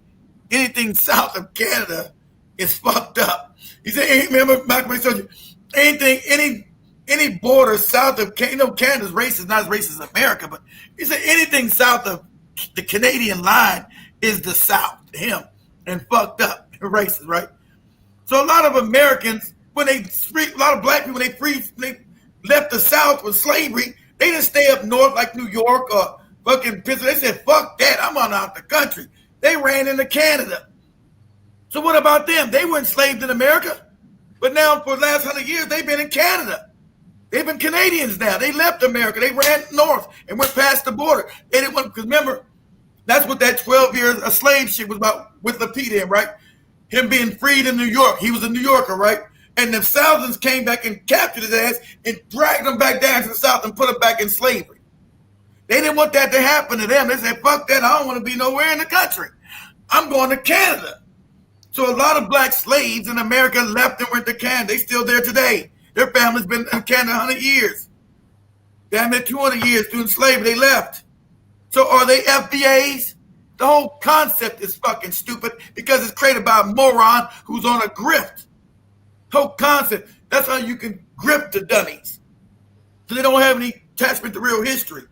south of Canada is fucked up. He said, remember Malcolm X told you, any border south of Canada, Canada's racist, not as racist as America, but he said anything south of the Canadian line is the South to him and fucked up and racist, right? So a lot of Americans, a lot of black people, they left the South with slavery. They didn't stay up north like New York or fucking Pittsburgh. They said, fuck that, I'm on out the country. They ran into Canada. So what about them? They were enslaved in America, but now for the last 100 years, they've been in Canada. They've been Canadians now. They left America. They ran north and went past the border. They didn't want, because remember, that's what that 12 years of slave shit was about with Lapita, right? Him being freed in New York. He was a New Yorker, right? And the Southerners came back and captured his ass and dragged him back down to the South and put him back in slavery. They didn't want that to happen to them. They said, fuck that, I don't want to be nowhere in the country. I'm going to Canada. So a lot of black slaves in America left and went to Canada. They still there today. Their family's been in Canada 100 years. Damn it, 200 years doing slavery. They left. So are they FBAs? The whole concept is fucking stupid because it's created by a moron who's on a grift. Whole concept. That's how you can grift the dummies. So they don't have any attachment to real history.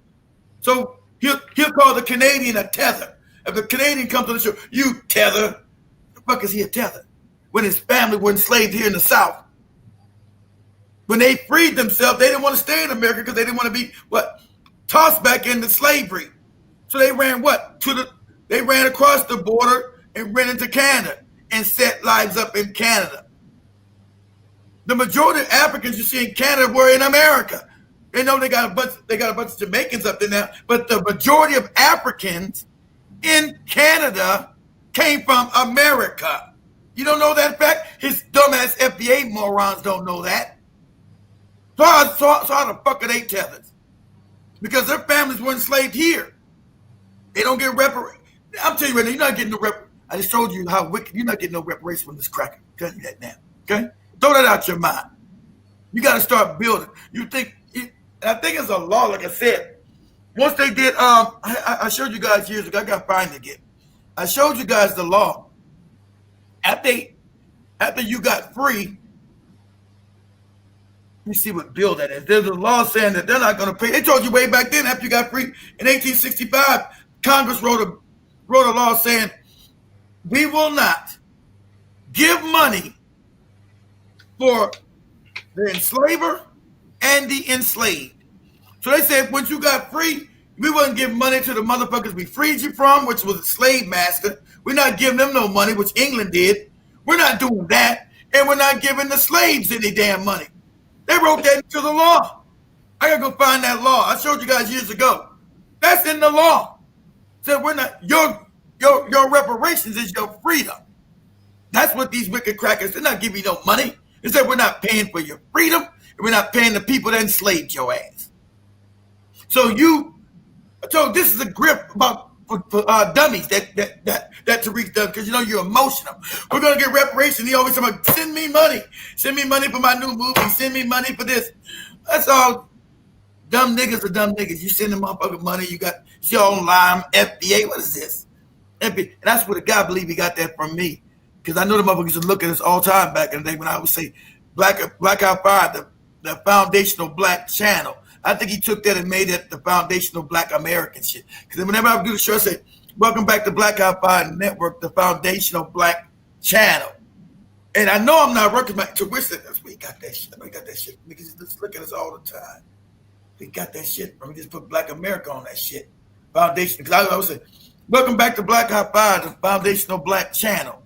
So he'll call the Canadian a tether. If the Canadian comes to the show, you tether. The fuck is he a tether? When his family were enslaved here in the South. When they freed themselves, they didn't want to stay in America because they didn't want to be tossed back into slavery. So they ran they ran across the border and ran into Canada and set lives up in Canada. The majority of Africans you see in Canada were in America. They know they got a bunch of Jamaicans up there now, but the majority of Africans in Canada came from America. You don't know that fact? His dumbass FBA morons don't know that. So how the fuck are they tethers? Because their families were enslaved here. They don't get reparations. I'm telling you right now, you're not getting no I just showed you how wicked. You're not getting no reparations from this cracker. Tell you that now. Okay? Throw that out your mind. You got to start building. I think it's a law, like I said. Once they did, I showed you guys years ago. I got fined again. I showed you guys the law. After you got free, let me see what bill that is. There's a law saying that they're not going to pay. They told you way back then after you got free in 1865, Congress wrote a law saying we will not give money for the enslaver and the enslaved. So they said once you got free, we wouldn't give money to the motherfuckers we freed you from, which was a slave master. We're not giving them no money, which England did. We're not doing that. And we're not giving the slaves any damn money. They wrote that into the law. I gotta go find that law. I showed you guys years ago. That's in the law. Said we're not your reparations is your freedom. That's what these wicked crackers. They're not giving you no money. They said we're not paying for your freedom, and we're not paying the people that enslaved your ass. So this is a grip about for dummies that Tariq does because you're emotional. We're gonna get reparations. He always talking about send me money for my new movie, send me money for this. That's all. Dumb niggas are dumb niggas. You send them motherfucking money. You got your own lime FBA. What is this? FBA. And that's what the guy believe he got that from me because I know the motherfuckers used to look at us all the time back in the day when I would say Black Out Fire, the foundational black channel. I think he took that and made it the foundational black American shit. Because whenever I do the show, I say, welcome back to Black Out Fire Network, the foundational black channel. And I know I'm not working back to which we got that shit. We got that shit. Niggas just look at us all the time. We got that shit. We just put Black America on that shit. Foundation. Because I always say, welcome back to Black Out Fire, the foundational black channel.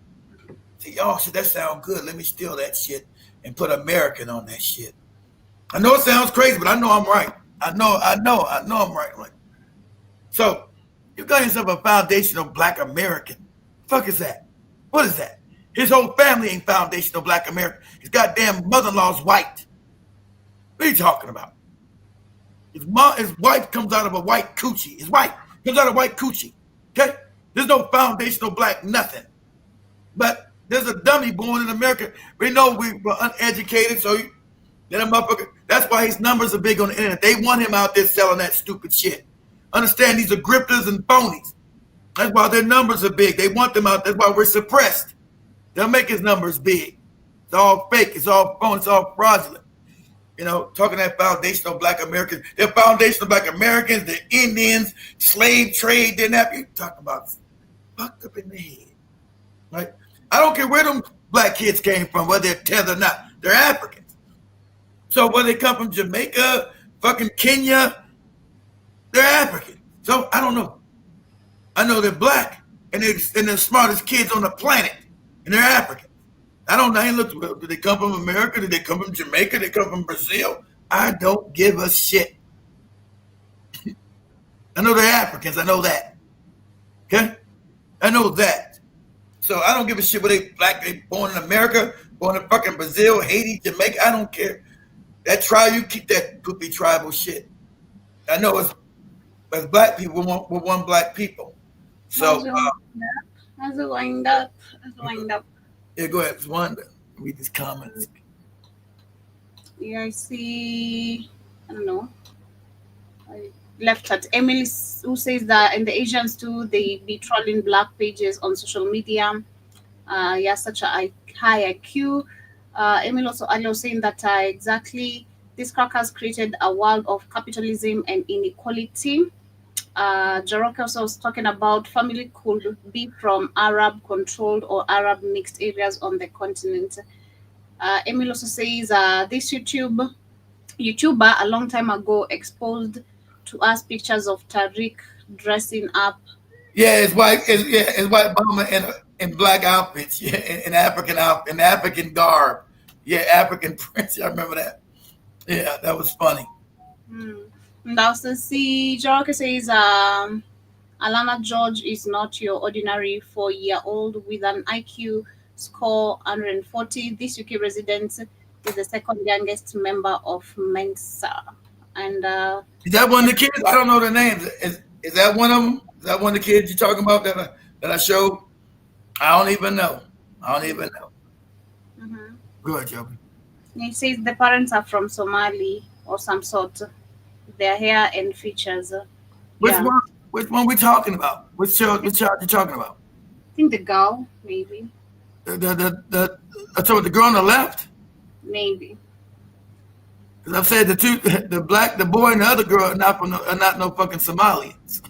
See, y'all shit, that sound good. Let me steal that shit and put American on that shit. I know it sounds crazy, but I know I'm right. I know I'm right. I'm like, so you got yourself a foundational black American. The fuck is that? What is that? His whole family ain't foundational black American. His goddamn mother-in-law's white. What are you talking about? His wife comes out of a white coochie. His wife comes out of white coochie. Okay? There's no foundational black nothing. But there's a dummy born in America. We know we were uneducated, so that's why his numbers are big on the internet. They want him out there selling that stupid shit. Understand, these are grifters and phonies. That's why their numbers are big. They want them out. That's why we're suppressed. They'll make his numbers big. It's all fake. It's all phony. It's all fraudulent. Talking that foundational black Americans. They're foundational black Americans. They're Indians. Slave trade. They're not. You're talking about fucked up in the head. Right? I don't care where them black kids came from, whether they're tethered or not. They're Africans. So whether they come from Jamaica, fucking Kenya, they're African. So I don't know. I know they're black and they're the smartest kids on the planet, and they're African. I don't know. I ain't looked. Did they come from America? Did they come from Jamaica? Did they come from Brazil? I don't give a shit. I know they're Africans. I know that. Okay? I know that. So I don't give a shit whether they black, they born in America, born in fucking Brazil, Haiti, Jamaica. I don't care. That tribe, you keep that poopy tribal shit. I know as black people, we're one black people. So As a wind up, as a wind up. Yeah, go ahead. Just one. Read these comments. Yeah, I see. I don't know. I left at Emily, who says that in the Asians too, they be trolling black pages on social media. Yeah, such a high IQ. Emil also earlier saying that exactly these crackers created a world of capitalism and inequality. Jarok also was talking about family could be from Arab controlled or Arab mixed areas on the continent. Emil also says this YouTuber a long time ago exposed to us pictures of Tariq dressing up. Yeah, it's white. It's white mama in black outfits. Yeah, in African garb. Yeah, African prince. I remember that. Yeah, that was funny. Hmm. And I also see Jarok says Alana George is not your ordinary 4-year-old with an IQ score 140. This UK resident is the second youngest member of Mensa. And Is that one of the kids? I don't know the names. Is that one of them? Is that one of the kids you're talking about that I showed? I don't even know. I don't even know. mhm. Go ahead, Joby. He says the parents are from Somali or some sort. Their hair and features. Which Yeah, one? Which one we talking about? Which child you talking about? I think the girl, maybe. I told the girl on the left. Maybe. Because I've said the boy and the other girl are not no fucking Somalians.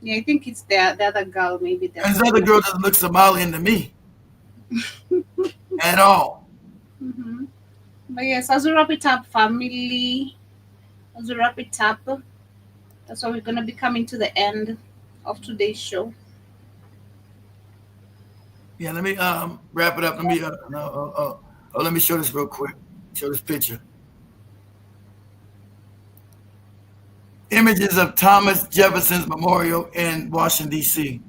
Yeah, I think it's the other girl, maybe. The And this other girl doesn't look Somalian to me at all. hmm But yes, as we wrap it up, family, as we wrap it up, that's why we're going to be coming to the end of today's show. Yeah, let me wrap it up. Let me let me show this real quick. Show this picture. Images of Thomas Jefferson's memorial in Washington D.C.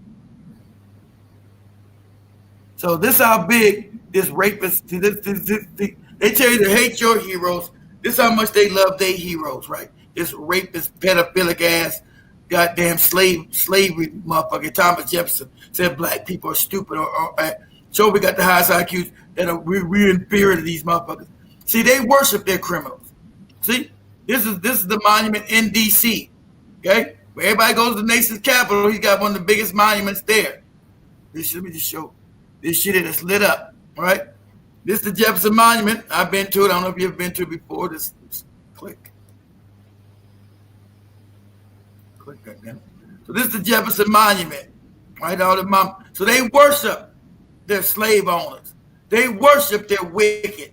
So this is how big this rapist. They tell you to hate your heroes. This is how much they love their heroes, right? This rapist, pedophilic ass, goddamn slavery motherfucker. Thomas Jefferson said black people are stupid so we got the highest IQs that are we're inferior to these motherfuckers. See, they worship their criminals. See, this is the monument in D.C. Okay, where everybody goes to the nation's capital. He got one of the biggest monuments there. Let me just show this shit is lit up. All right, this is the Jefferson Monument. I've been to it. I don't know if you've been to it before. Just click that down. So this is the Jefferson Monument. Right, all the mom. So they worship their slave owners. They worship their wicked.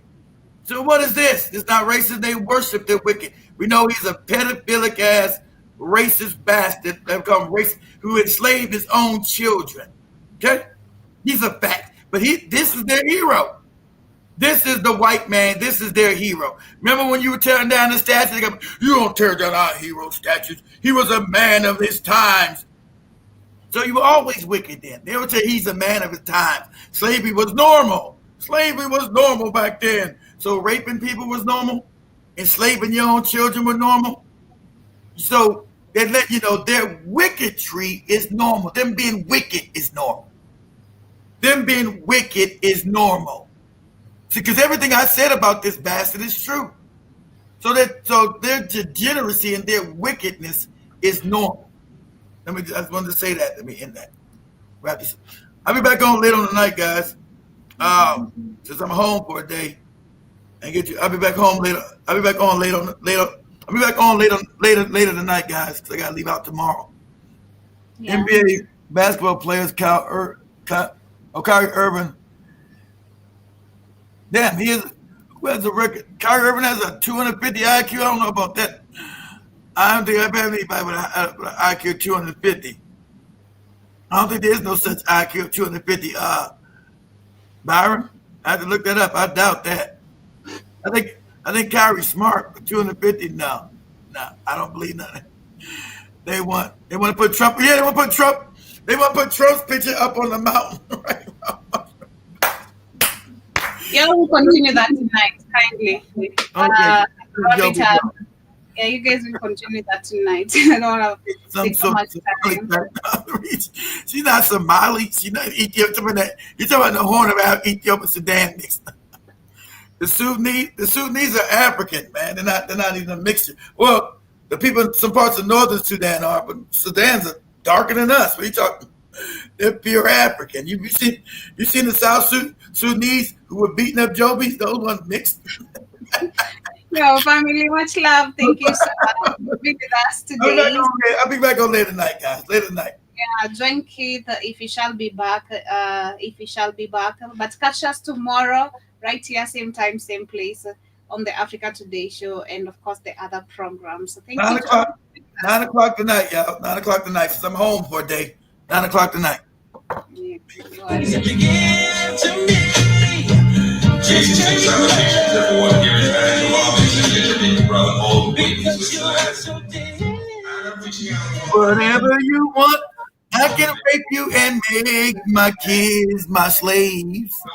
So what is this? It's not racist. They worship their wicked. We know he's a pedophilic ass, racist bastard that become racist who enslaved his own children. Okay, he's a fact. But this is their hero. This is the white man. This is their hero. Remember when you were tearing down the statues? They go, you don't tear down our hero statues. He was a man of his times. So you were always wicked then. They would say he's a man of his times. Slavery was normal. Slavery was normal back then. So raping people was normal. Enslaving your own children was normal. So they let you know their wicketry is normal. Them being wicked is normal. Them being wicked is normal. See, because everything I said about this bastard is true. So their degeneracy and their wickedness is normal. I just wanted to say that. Let me end that. Wrap this. I'll be back on later on tonight, guys. Since I'm home for a day, and I'll be back home later. I'll be back on later. I'll be back on later tonight, guys, because I gotta leave out tomorrow. Yeah. NBA basketball players Kyrie Irving. Damn, who has a record? Kyrie Irving has a 250 IQ. I don't know about that. I don't think I've had anybody with an IQ of 250. I don't think there's no such IQ of 250. Byron, I have to look that up. I doubt that. I think Kyrie's smart, but 250, no, I don't believe nothing. They want to put Trump. Yeah, they want to put Trump. They want to put Trump's picture up on the mountain. Right? Yeah, we'll continue that tonight, kindly. Okay. Yeah, you guys will continue that tonight. I don't want to take so much time. She's not Somali. She's not Ethiopian. You're talking about the Horn of Ethiopia, Sudan mix. The Sudanese are African, man. They're not even a mixture. Well, the people in some parts of northern Sudan are, but Sudan's are darker than us. What are you talking? They're pure African. You seen the South Sudanese who were beating up Jobies? Those ones mixed. Yo, family, much love. Thank you so much for being with us today. I'll be back on later tonight, guys. Later tonight. Yeah, join Keith if he shall be back. But catch us tomorrow, right here, same time, same place, on the Africa Today show, and of course the other programs. So thank 9 you. o'clock. 9 o'clock tonight, y'all. 9 o'clock tonight. Since I'm home for a day. 9 o'clock tonight. Yeah, Whatever you want, I can rape you and make my kids my slaves.